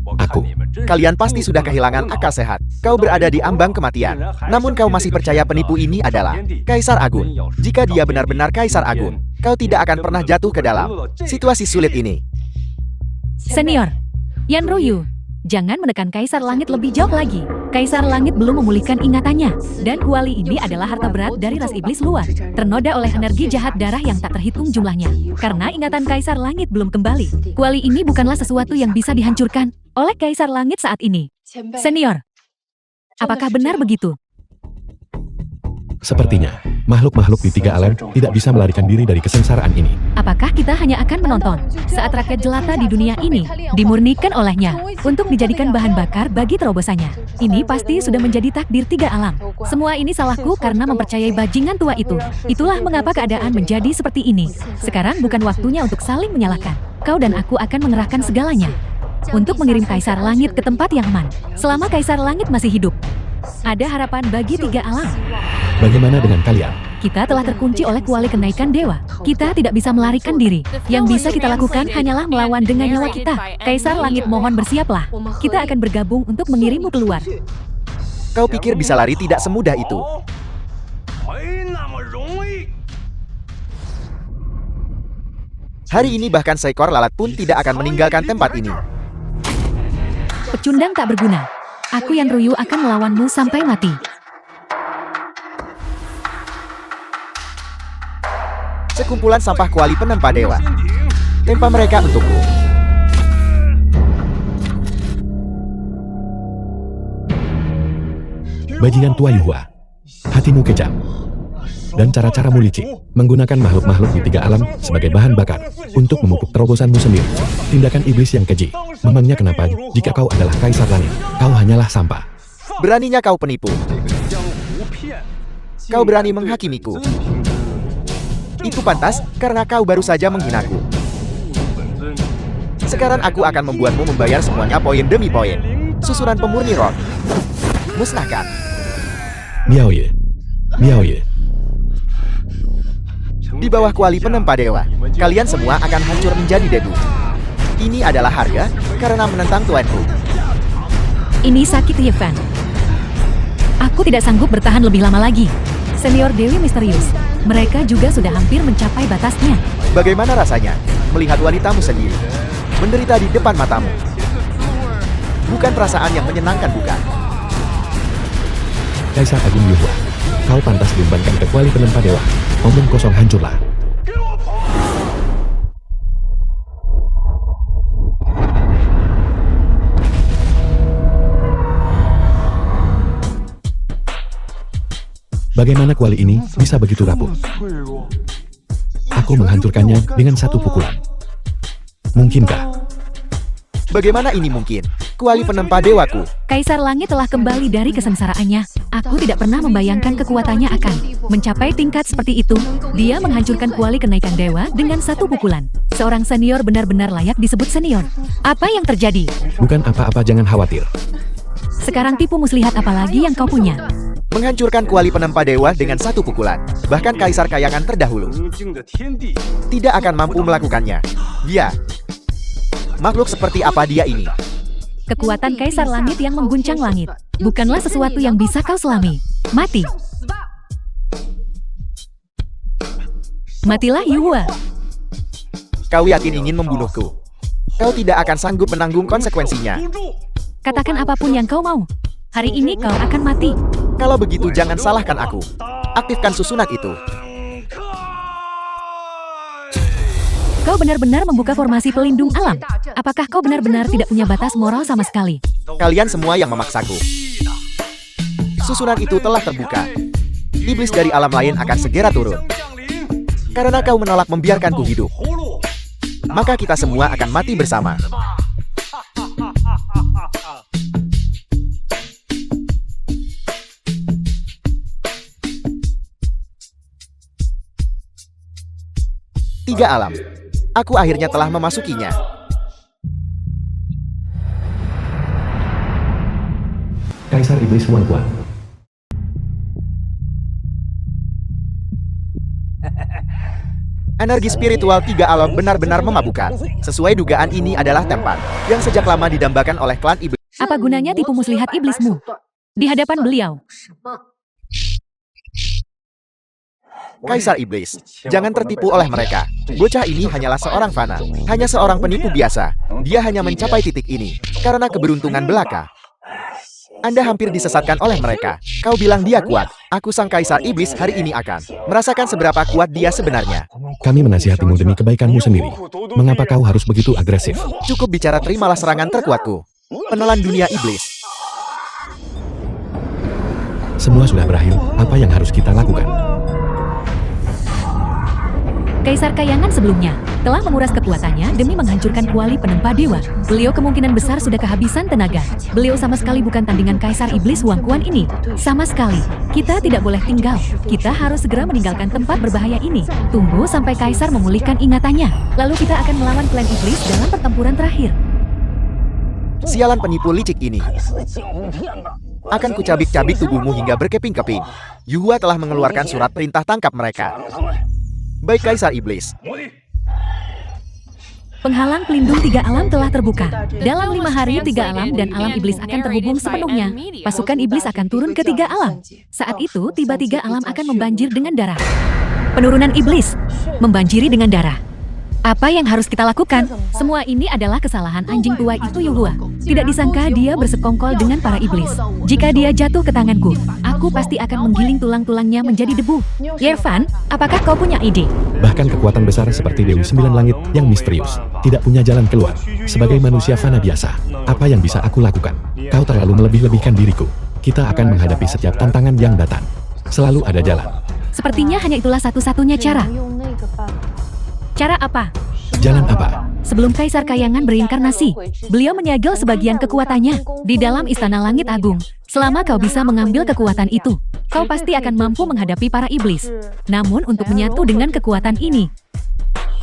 Kalian pasti sudah kehilangan akal sehat. Kau berada di ambang kematian. Namun kau masih percaya penipu ini adalah Kaisar Agung. Jika dia benar-benar Kaisar Agung, kau tidak akan pernah jatuh ke dalam situasi sulit ini. Senior, Yan Ruyu, jangan menekan Kaisar Langit lebih jauh lagi. Kaisar Langit belum memulihkan ingatannya, dan kuali ini adalah harta berat dari ras iblis luar, ternoda oleh energi jahat darah yang tak terhitung jumlahnya. Karena ingatan Kaisar Langit belum kembali, kuali ini bukanlah sesuatu yang bisa dihancurkan oleh Kaisar Langit saat ini. Senior, apakah benar begitu? Sepertinya, makhluk-makhluk di 3 alam tidak bisa melarikan diri dari kesengsaraan ini. Apakah kita hanya akan menonton saat rakyat jelata di dunia ini dimurnikan olehnya untuk dijadikan bahan bakar bagi terobosannya? Ini pasti sudah menjadi takdir 3 alam. Semua ini salahku karena mempercayai bajingan tua itu. Itulah mengapa keadaan menjadi seperti ini. Sekarang bukan waktunya untuk saling menyalahkan. kau dan aku akan mengerahkan segalanya untuk mengirim Kaisar Langit ke tempat yang aman. Selama Kaisar Langit masih hidup, ada harapan bagi 3 alam. Bagaimana dengan kalian? Kita telah terkunci oleh kuali kenaikan dewa. Kita tidak bisa melarikan diri. Yang bisa kita lakukan hanyalah melawan dengan nyawa kita. Kaisar Langit, mohon bersiaplah. Kita akan bergabung untuk mengirimmu keluar. Kau pikir bisa lari tidak semudah itu? Hari ini bahkan seekor lalat pun tidak akan meninggalkan tempat ini. Pecundang tak berguna. Aku yang Ruyu akan melawanmu sampai mati. Sekumpulan sampah kuali penempa dewa. Tempa mereka untukku. Bajingan tua Yuhua, hatimu kejam. Dan cara-caramu licik, menggunakan makhluk-makhluk di 3 alam sebagai bahan bakar untuk memupuk terobosanmu sendiri. Tindakan iblis yang keji. Memangnya kenapa jika kau adalah Kaisar Langit, kau hanyalah sampah? Beraninya kau penipu. Kau berani menghakimiku. Itu pantas, karena kau baru saja menghinaku. Sekarang aku akan membuatmu membayar semuanya poin demi poin. Susunan pemurni roh. Musnahkan. Miaoye. Miaoye. Di bawah kuali penempa dewa, kalian semua akan hancur menjadi debu. Ini adalah harga, karena menentang tuanku. Ini sakit, Yevan. Aku tidak sanggup bertahan lebih lama lagi. Senior Dewi Misterius, mereka juga sudah hampir mencapai batasnya. Bagaimana rasanya melihat wanitamu sendiri menderita di depan matamu? Bukan perasaan yang menyenangkan, bukan? Kaisar Agung Yuhua, kau pantas diumpankan ke kuali penempa dewa. Omong kosong, hancurlah. Bagaimana kuali ini bisa begitu rapuh? Aku menghancurkannya dengan 1 pukulan. Mungkinkah? Bagaimana ini mungkin? Kuali penempa dewaku. Kaisar Langit telah kembali dari kesengsaraannya. Aku tidak pernah membayangkan kekuatannya akan mencapai tingkat seperti itu. Dia menghancurkan kuali kenaikan dewa dengan 1 pukulan. Seorang senior benar-benar layak disebut senior. Apa yang terjadi? Bukan apa-apa, jangan khawatir. Sekarang tipu muslihat apa lagi yang kau punya? Menghancurkan kuali penempa dewa dengan 1 pukulan. Bahkan kaisar kayangan terdahulu tidak akan mampu melakukannya. Dia, makhluk seperti apa dia ini? Kekuatan Kaisar Langit yang mengguncang langit bukanlah sesuatu yang bisa kau selami. Mati. Matilah Yuhua. Kau yakin ingin membunuhku? Kau tidak akan sanggup menanggung konsekuensinya. Katakan apapun yang kau mau. Hari ini kau akan mati. Kalau begitu jangan salahkan aku. Aktifkan susunan itu. Kau benar-benar membuka formasi pelindung alam. Apakah kau benar-benar tidak punya batas moral sama sekali? Kalian semua yang memaksaku. Susunan itu telah terbuka. Iblis dari alam lain akan segera turun. Karena kau menolak membiarkanku hidup, maka kita semua akan mati bersama. Tiga alam. Aku akhirnya telah memasukinya. Kaisar Iblis Wang Quan. Energi spiritual 3 alam benar-benar memabukkan. Sesuai dugaan, ini adalah tempat yang sejak lama didambakan oleh klan iblis. Apa gunanya tipu muslihat iblismu di hadapan beliau? Kaisar Iblis, jangan tertipu oleh mereka. Bocah ini hanyalah seorang fana, hanya seorang penipu biasa. Dia hanya mencapai titik ini karena keberuntungan belaka. Anda hampir disesatkan oleh mereka. Kau bilang dia kuat. Aku sang Kaisar Iblis hari ini akan merasakan seberapa kuat dia sebenarnya. Kami menasihatimu demi kebaikanmu sendiri. Mengapa kau harus begitu agresif? Cukup bicara, terimalah serangan terkuatku. Penelan dunia iblis. Semua sudah berakhir. Apa yang harus kita lakukan? Kaisar Kayangan sebelumnya telah menguras kekuatannya demi menghancurkan kuali penempa dewa. Beliau kemungkinan besar sudah kehabisan tenaga. Beliau sama sekali bukan tandingan Kaisar Iblis Wang Quan ini. Sama sekali. Kita tidak boleh tinggal. Kita harus segera meninggalkan tempat berbahaya ini. Tunggu sampai Kaisar memulihkan ingatannya. Lalu kita akan melawan klan Iblis dalam pertempuran terakhir. Sialan penipu licik ini. Akan kucabik-cabik tubuhmu hingga berkeping-keping. Yuhua telah mengeluarkan surat perintah tangkap mereka. Baik Kaisar Iblis. Penghalang pelindung tiga alam telah terbuka. Dalam 5 hari, tiga alam dan alam iblis akan terhubung sepenuhnya. Pasukan iblis akan turun ke tiga alam. Saat itu, tiba tiga alam akan membanjir dengan darah. Penurunan iblis membanjiri dengan darah. Apa yang harus kita lakukan? Semua ini adalah kesalahan anjing tua itu Yuhua. Tidak disangka dia bersekongkol dengan para iblis. Jika dia jatuh ke tanganku, aku pasti akan menggiling tulang-tulangnya menjadi debu. Yevan, apakah kau punya ide? Bahkan kekuatan besar seperti Dewi Sembilan Langit yang misterius tidak punya jalan keluar. Sebagai manusia fana biasa, apa yang bisa aku lakukan? Kau terlalu melebih-lebihkan diriku. Kita akan menghadapi setiap tantangan yang datang. Selalu ada jalan. Sepertinya hanya itulah satu-satunya cara. Cara apa? Jalan apa? Sebelum Kaisar Kayangan berinkarnasi, beliau menyegel sebagian kekuatannya di dalam Istana Langit Agung. Selama kau bisa mengambil kekuatan itu, kau pasti akan mampu menghadapi para iblis. Namun untuk menyatu dengan kekuatan ini,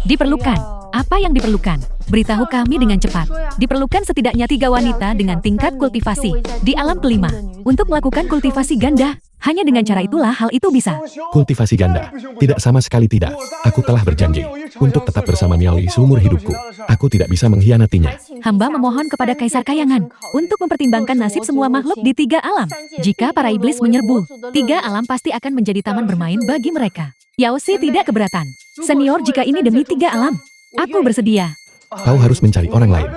diperlukan. Apa yang diperlukan? Beritahu kami dengan cepat. Diperlukan setidaknya 3 wanita dengan tingkat kultivasi di alam kelima untuk melakukan kultivasi ganda. Hanya dengan cara itulah hal itu bisa. Kultivasi ganda. Tidak, sama sekali tidak. Aku telah berjanji untuk tetap bersama Miaoyi seumur hidupku. Aku tidak bisa mengkhianatinya. Hamba memohon kepada Kaisar Kayangan untuk mempertimbangkan nasib semua makhluk di 3 alam. Jika para iblis menyerbu, 3 alam pasti akan menjadi taman bermain bagi mereka. Yaosi tidak keberatan. Senior, jika ini demi 3 alam, aku bersedia. Kau harus mencari orang lain.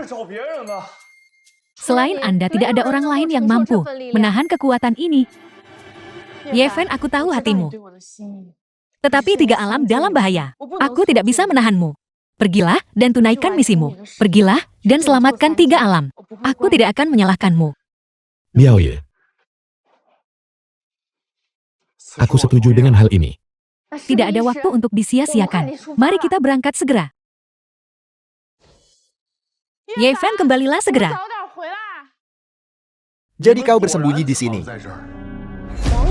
Selain Anda, tidak ada orang lain yang mampu menahan kekuatan ini. Yeven, aku tahu hatimu. Tetapi 3 alam dalam bahaya. Aku tidak bisa menahanmu. Pergilah dan tunaikan misimu. Pergilah dan selamatkan 3 alam. Aku tidak akan menyalahkanmu. Miaoyi. Aku setuju dengan hal ini. Tidak ada waktu untuk disia-siakan. Mari kita berangkat segera. Yeven, kembalilah segera. Jadi kau bersembunyi di sini.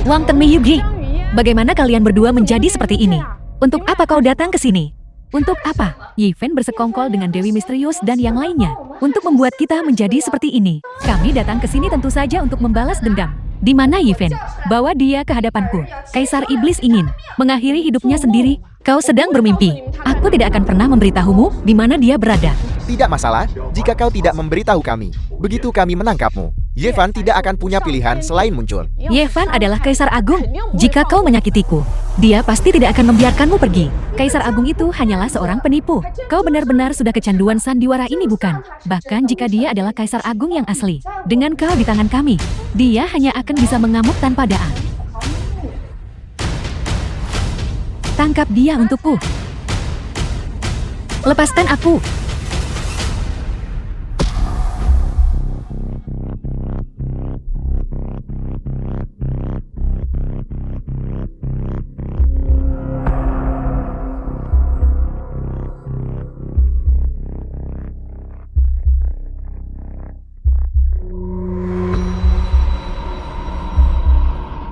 Wang Tenmi Yugi, bagaimana kalian berdua menjadi seperti ini? Untuk apa kau datang ke sini? Untuk apa? Yeven bersekongkol dengan Dewi Misterius dan yang lainnya untuk membuat kita menjadi seperti ini. Kami datang ke sini tentu saja untuk membalas dendam. Di mana Yeven? Bawa dia ke hadapanku. Kaisar Iblis ingin mengakhiri hidupnya sendiri. Kau sedang bermimpi. Aku tidak akan pernah memberitahumu di mana dia berada. Tidak masalah jika kau tidak memberitahu kami. Begitu kami menangkapmu, Yevan tidak akan punya pilihan selain muncul. Yevan adalah Kaisar Agung. Jika kau menyakitiku, dia pasti tidak akan membiarkanmu pergi. Kaisar Agung itu hanyalah seorang penipu. Kau benar-benar sudah kecanduan sandiwara ini, bukan? Bahkan jika dia adalah Kaisar Agung yang asli, dengan kau di tangan kami, dia hanya akan bisa mengamuk tanpa daya. Tangkap dia untukku. Lepaskan aku.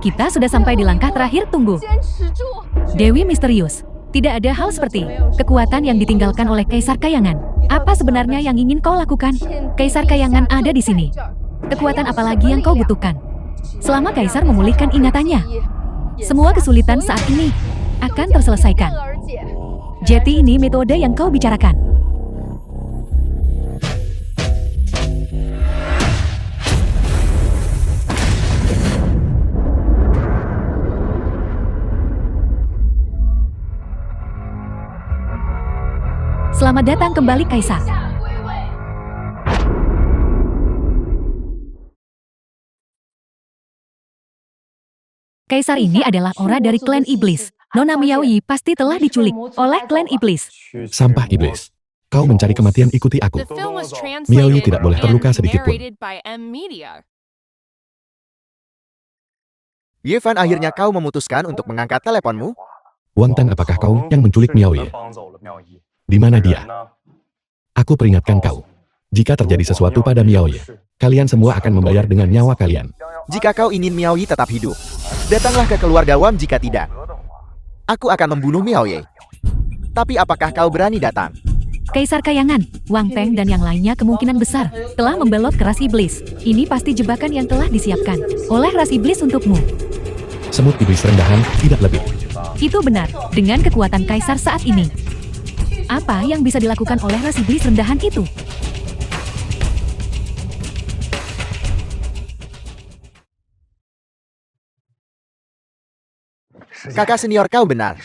Kita sudah sampai di langkah terakhir, tunggu. Dewi Misterius. Tidak ada hal seperti kekuatan yang ditinggalkan oleh Kaisar Kayangan. Apa sebenarnya yang ingin kau lakukan? Kaisar Kayangan ada di sini. Kekuatan apa lagi yang kau butuhkan? Selama Kaisar memulihkan ingatannya, semua kesulitan saat ini akan terselesaikan. Jadi ini metode yang kau bicarakan. Selamat datang kembali, Kaisar. Kaisar ini adalah orang dari klan Iblis. Nona Miaoyi pasti telah diculik oleh klan Iblis. Sampah iblis. Kau mencari kematian, ikuti aku. The film was Miaoyi translated tidak boleh terluka and sedikit pun. narrated by M Media. Yevan, akhirnya kau memutuskan untuk mengangkat teleponmu? Wang Tang, apakah kau yang menculik Miao Ye? Di mana dia? Aku peringatkan kau. Jika terjadi sesuatu pada Miao Ye, kalian semua akan membayar dengan nyawa kalian. Jika kau ingin Miao Ye tetap hidup, datanglah ke keluarga Wang. Jika tidak, aku akan membunuh Miao Ye. Tapi apakah kau berani datang? Kaisar Kayangan, Wang Teng dan yang lainnya kemungkinan besar telah membelot ke ras iblis. Ini pasti jebakan yang telah disiapkan oleh ras iblis untukmu. Semut iblis rendahan, tidak lebih. Itu benar, dengan kekuatan Kaisar saat ini. Apa yang bisa dilakukan oleh ras iblis rendahan itu? Kakak senior, kau benar.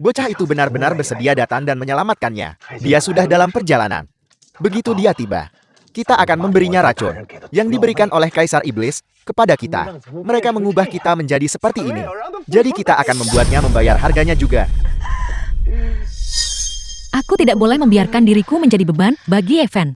Bocah itu benar-benar bersedia datang dan menyelamatkannya. Dia sudah dalam perjalanan. Begitu dia tiba, kita akan memberinya racun yang diberikan oleh Kaisar Iblis kepada kita. Mereka mengubah kita menjadi seperti ini. Jadi kita akan membuatnya membayar harganya juga. Aku tidak boleh membiarkan diriku menjadi beban bagi Evan.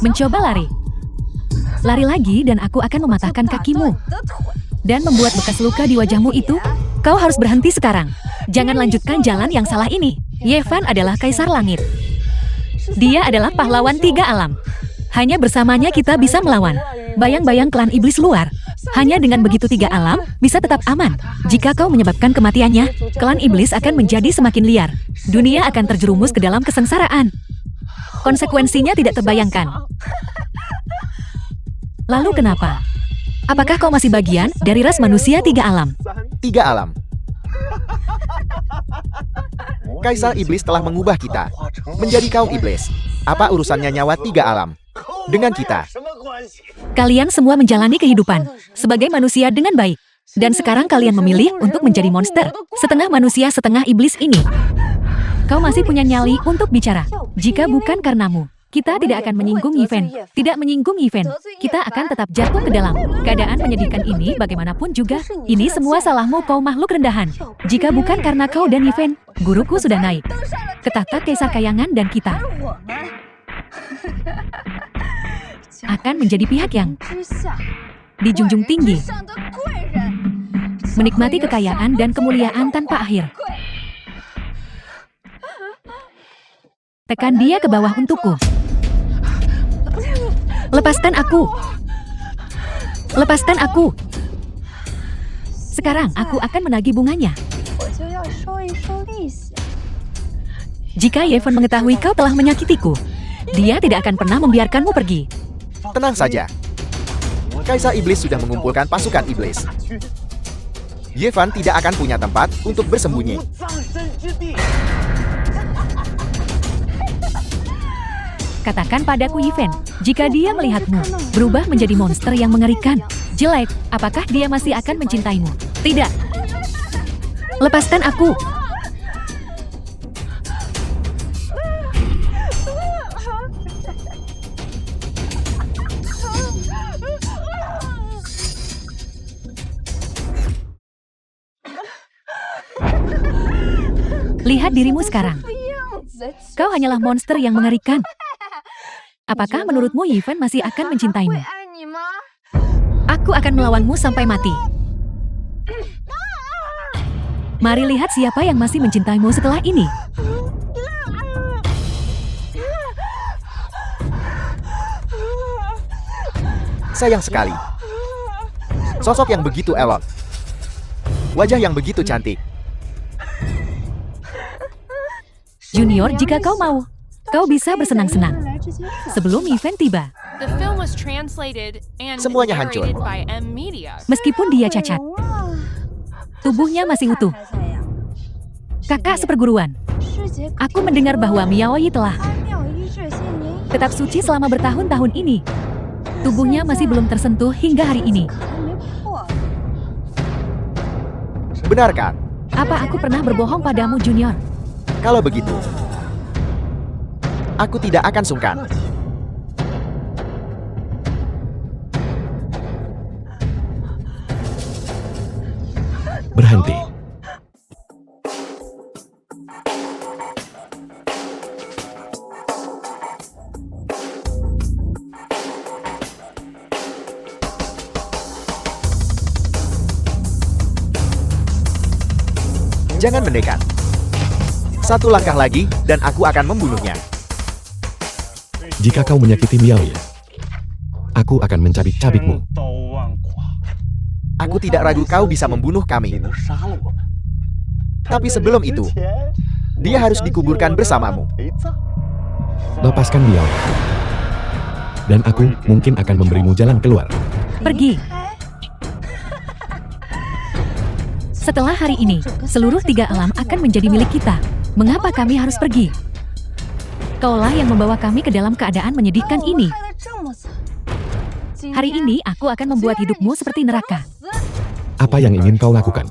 Mencoba lari. Lari lagi dan aku akan mematahkan kakimu. Dan membuat bekas luka di wajahmu itu. Kau harus berhenti sekarang. Jangan lanjutkan jalan yang salah ini. Yevan adalah Kaisar Langit. Dia adalah pahlawan 3 alam. Hanya bersamanya kita bisa melawan bayang-bayang klan iblis luar. Hanya dengan begitu 3 alam bisa tetap aman. Jika kau menyebabkan kematiannya, klan iblis akan menjadi semakin liar. Dunia akan terjerumus ke dalam kesengsaraan. Konsekuensinya tidak terbayangkan. Lalu kenapa? Apakah kau masih bagian dari ras manusia 3 alam? 3 alam. Kaisar Iblis telah mengubah kita menjadi kaum iblis. Apa urusannya nyawa 3 alam dengan kita? Kalian semua menjalani kehidupan sebagai manusia dengan baik. Dan sekarang kalian memilih untuk menjadi monster. Setengah manusia, setengah iblis ini. Kau masih punya nyali untuk bicara. Jika bukan karenamu, kita tidak akan menyinggung Yifen. Tidak menyinggung Yifen. Kita akan tetap jatuh ke dalam keadaan menyedihkan ini bagaimanapun juga. Ini semua salahmu, kau makhluk rendahan. Jika bukan karena kau dan Yifen, guruku sudah naik ke tahta Kaisar Kayangan dan kita akan menjadi pihak yang dijunjung tinggi. Menikmati kekayaan dan kemuliaan tanpa akhir. Tekan dia ke bawah untukku. Lepaskan aku. Lepaskan aku. Sekarang aku akan menagih bunganya. Jika Yevan mengetahui kau telah menyakitiku, dia tidak akan pernah membiarkanmu pergi. Tenang saja. Kaisar Iblis sudah mengumpulkan pasukan iblis. Yevan tidak akan punya tempat untuk bersembunyi. Katakan padaku, Yifen, jika dia melihatmu berubah menjadi monster yang mengerikan, jelek, apakah dia masih akan mencintaimu? Tidak. Lepaskan aku. Lihat dirimu sekarang. Kau hanyalah monster yang mengerikan. Apakah menurutmu Yifen masih akan mencintaimu? Aku akan melawanmu sampai mati. Mari lihat siapa yang masih mencintaimu setelah ini. Sayang sekali. Sosok yang begitu elok. Wajah yang begitu cantik. Junior, jika kau mau, kau bisa bersenang-senang sebelum event tiba. The film was translated and Semuanya hancur. narrated by M Media. Meskipun dia cacat, tubuhnya masih utuh. Kakak seperguruan, aku mendengar bahwa Miaoyi telah tetap suci selama bertahun-tahun ini. Tubuhnya masih belum tersentuh hingga hari ini. Benarkah? Apa aku pernah berbohong padamu, Junior? Kalau begitu, Aku tidak akan sungkan. Berhenti. Jangan mendekat. Satu langkah lagi, dan aku akan membunuhnya. Jika kau menyakiti Miao Ye, aku akan mencabik-cabikmu. Aku tidak ragu kau bisa membunuh kami. Tapi sebelum itu, dia harus dikuburkan bersamamu. Lepaskan Miao Ye. Dan aku mungkin akan memberimu jalan keluar. Pergi. Setelah hari ini, seluruh 3 alam akan menjadi milik kita. Mengapa kami harus pergi? Kaulah yang membawa kami ke dalam keadaan menyedihkan ini. Hari ini aku akan membuat hidupmu seperti neraka. Apa yang ingin kau lakukan?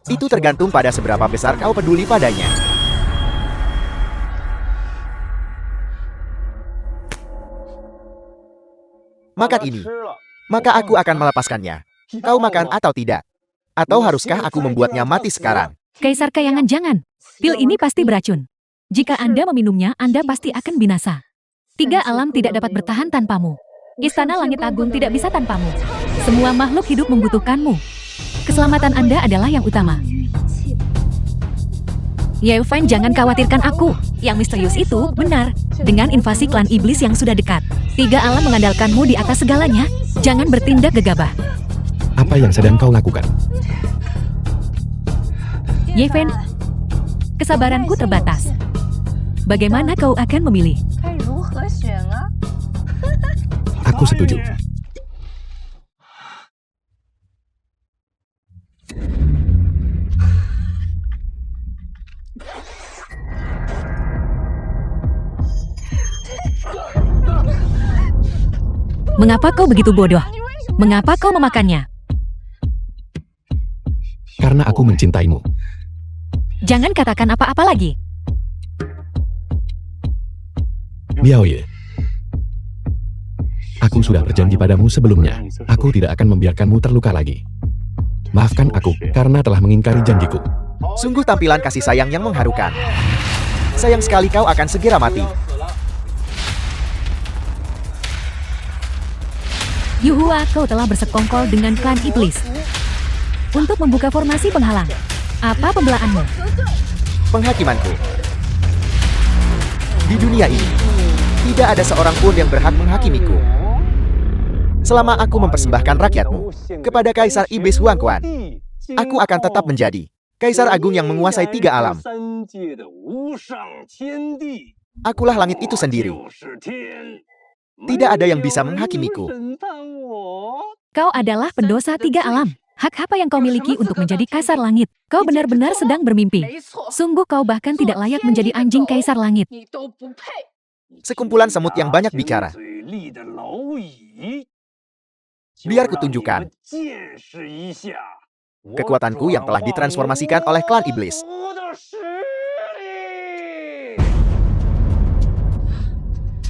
Itu tergantung pada seberapa besar kau peduli padanya. Makan ini. Maka aku akan melepaskannya. Kau makan atau tidak? Atau haruskah aku membuatnya mati sekarang? Kaisar Kayangan, jangan. Pil ini pasti beracun. Jika Anda meminumnya, Anda pasti akan binasa. 3 alam tidak dapat bertahan tanpamu. Istana Langit Agung tidak bisa tanpamu. Semua makhluk hidup membutuhkanmu. Keselamatan Anda adalah yang utama. Yeofen, jangan khawatirkan aku. Yang misterius itu benar. Dengan invasi klan iblis yang sudah dekat, 3 alam mengandalkanmu di atas segalanya. Jangan bertindak gegabah. Apa yang sedang kau lakukan? Yeofen, kesabaranku terbatas. Bagaimana kau akan memilih? Aku setuju. Mengapa kau begitu bodoh? Mengapa kau memakannya? Karena aku mencintaimu. Jangan katakan apa-apa lagi. Miao Ye. Aku sudah berjanji padamu sebelumnya. Aku tidak akan membiarkanmu terluka lagi. Maafkan aku karena telah mengingkari janjiku. Sungguh tampilan kasih sayang yang mengharukan. Sayang sekali kau akan segera mati. Yuhua, kau telah bersekongkol dengan klan iblis untuk membuka formasi penghalang. Apa pembelaanmu? Penghakimanku. Di dunia ini, tidak ada seorang pun yang berhak menghakimiku. Selama aku mempersembahkan rakyatmu kepada Kaisar Iblis Huang Quan, aku akan tetap menjadi Kaisar Agung yang menguasai 3 alam. Akulah langit itu sendiri. Tidak ada yang bisa menghakimiku. Kau adalah pendosa 3 alam. Hak apa yang kau miliki untuk menjadi Kaisar Langit? Kau benar-benar sedang bermimpi. Sungguh kau bahkan tidak layak menjadi anjing Kaisar Langit. Sekumpulan semut yang banyak bicara. Biar kutunjukkan kekuatanku yang telah ditransformasikan oleh klan iblis.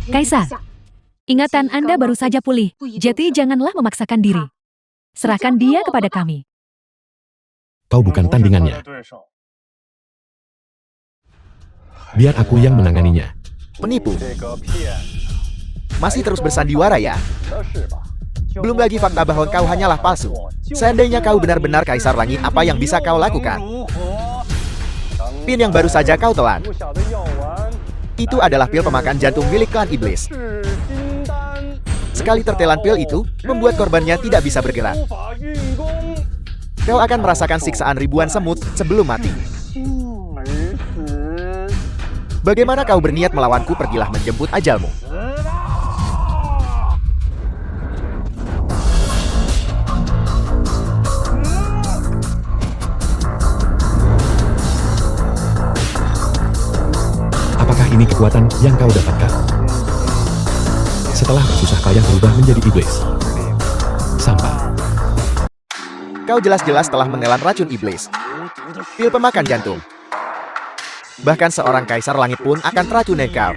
Kaisar, ingatan Anda baru saja pulih. Jadi janganlah memaksakan diri. Serahkan dia kepada kami. Kau bukan tandingannya. Biar aku yang menanganinya. Penipu. Masih terus bersandiwara ya? Belum lagi fakta bahwa kau hanyalah palsu. Seandainya kau benar-benar Kaisar Langit, apa yang bisa kau lakukan? Pin yang baru saja kau telan. Itu adalah pil pemakan jantung milik klan iblis. Sekali tertelan pil itu, membuat korbannya tidak bisa bergerak. Kau akan merasakan siksaan ribuan semut sebelum mati. Bagaimana kau berniat melawanku? Pergilah menjemput ajalmu. Apakah ini kekuatan yang kau dapatkan? Setelah bersusah payah berubah menjadi iblis. Sampah. Kau jelas-jelas telah menelan racun iblis. Pil pemakan jantung. Bahkan seorang kaisar langit pun akan teracuni kau.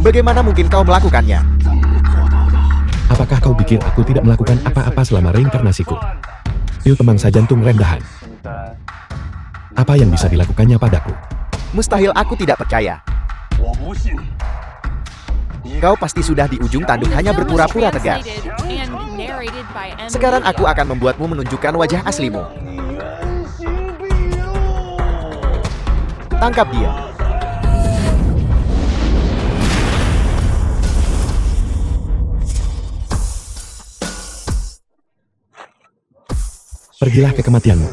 Bagaimana mungkin kau melakukannya? Apakah kau pikir aku tidak melakukan apa-apa selama reinkarnasiku? Yuk pemangsa jantung rendahan. Apa yang bisa dilakukannya padaku? Mustahil, aku tidak percaya. Kau pasti sudah di ujung tanduk hanya Film was berpura-pura tegar. translated and narrated by M. Sekarang aku Media. akan membuatmu menunjukkan wajah aslimu. Tangkap dia. Pergilah ke kematianmu.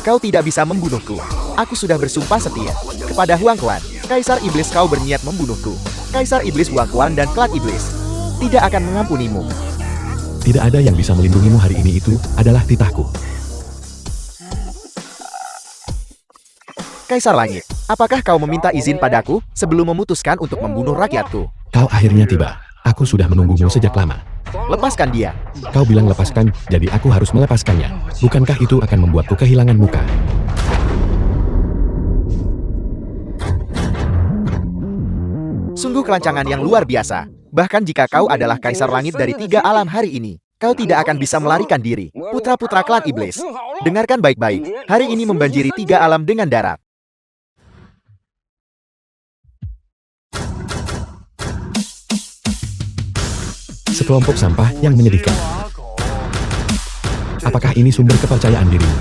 Kau tidak bisa membunuhku. Aku sudah bersumpah setia kepada Huang Quan. Kaisar Iblis, kau berniat membunuhku. Kaisar Iblis, Huang Quan, dan Klan Iblis tidak akan mengampunimu. Tidak ada yang bisa melindungimu hari ini, itu adalah titahku. Kaisar Langit, apakah kau meminta izin padaku sebelum memutuskan untuk membunuh rakyatku? Kau akhirnya tiba. Aku sudah menunggumu sejak lama. Lepaskan dia. Kau bilang lepaskan, jadi aku harus melepaskannya. Bukankah itu akan membuatku kehilangan muka? Sungguh kelancangan yang luar biasa. Bahkan jika kau adalah Kaisar Langit dari 3 alam hari ini, kau tidak akan bisa melarikan diri. Putra-putra Klan Iblis, dengarkan baik-baik. Hari ini membanjiri 3 alam dengan darat. Sekelompok sampah yang menyedihkan. Apakah ini sumber kepercayaan dirimu?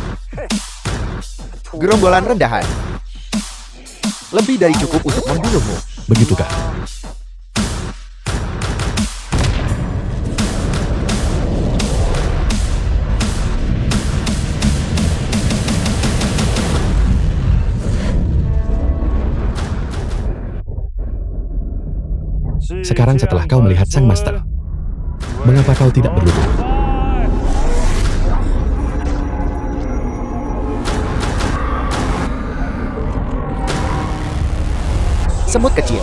Gerombolan rendahan. Lebih dari cukup untuk membunuhmu. Begitukah? Sekarang setelah kau melihat sang master, mengapa kau tidak berlutut? Semut kecil.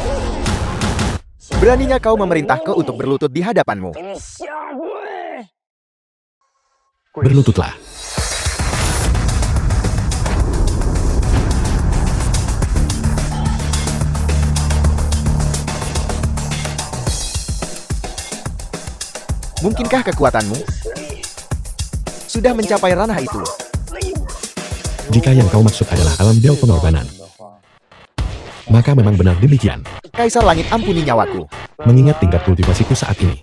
Beraninya kau memerintahku untuk berlutut di hadapanmu. Berlututlah. Mungkinkah kekuatanmu sudah mencapai ranah itu? Jika yang kau maksud adalah alam dewa pengorbanan, maka memang benar demikian. Kaisar Langit, ampuni nyawaku. Mengingat tingkat kultivasiku saat ini,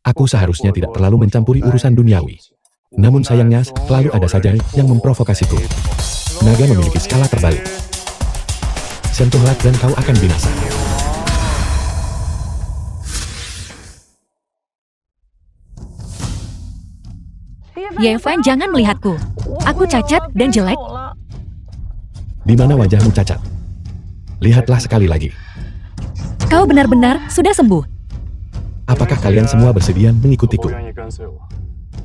aku seharusnya tidak terlalu mencampuri urusan duniawi. Namun sayangnya, selalu ada saja yang memprovokasiku. Naga memiliki skala terbalik. Sentuhlah dan kau akan binasa. Yevan, jangan melihatku. Aku cacat dan jelek. Di mana wajahmu cacat? Lihatlah sekali lagi. Kau benar-benar sudah sembuh. Apakah kalian semua bersedia mengikutiku?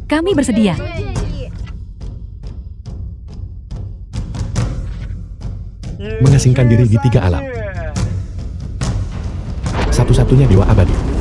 Kami bersedia. Mengasingkan diri di 3 alam. Satu-satunya dewa abadi.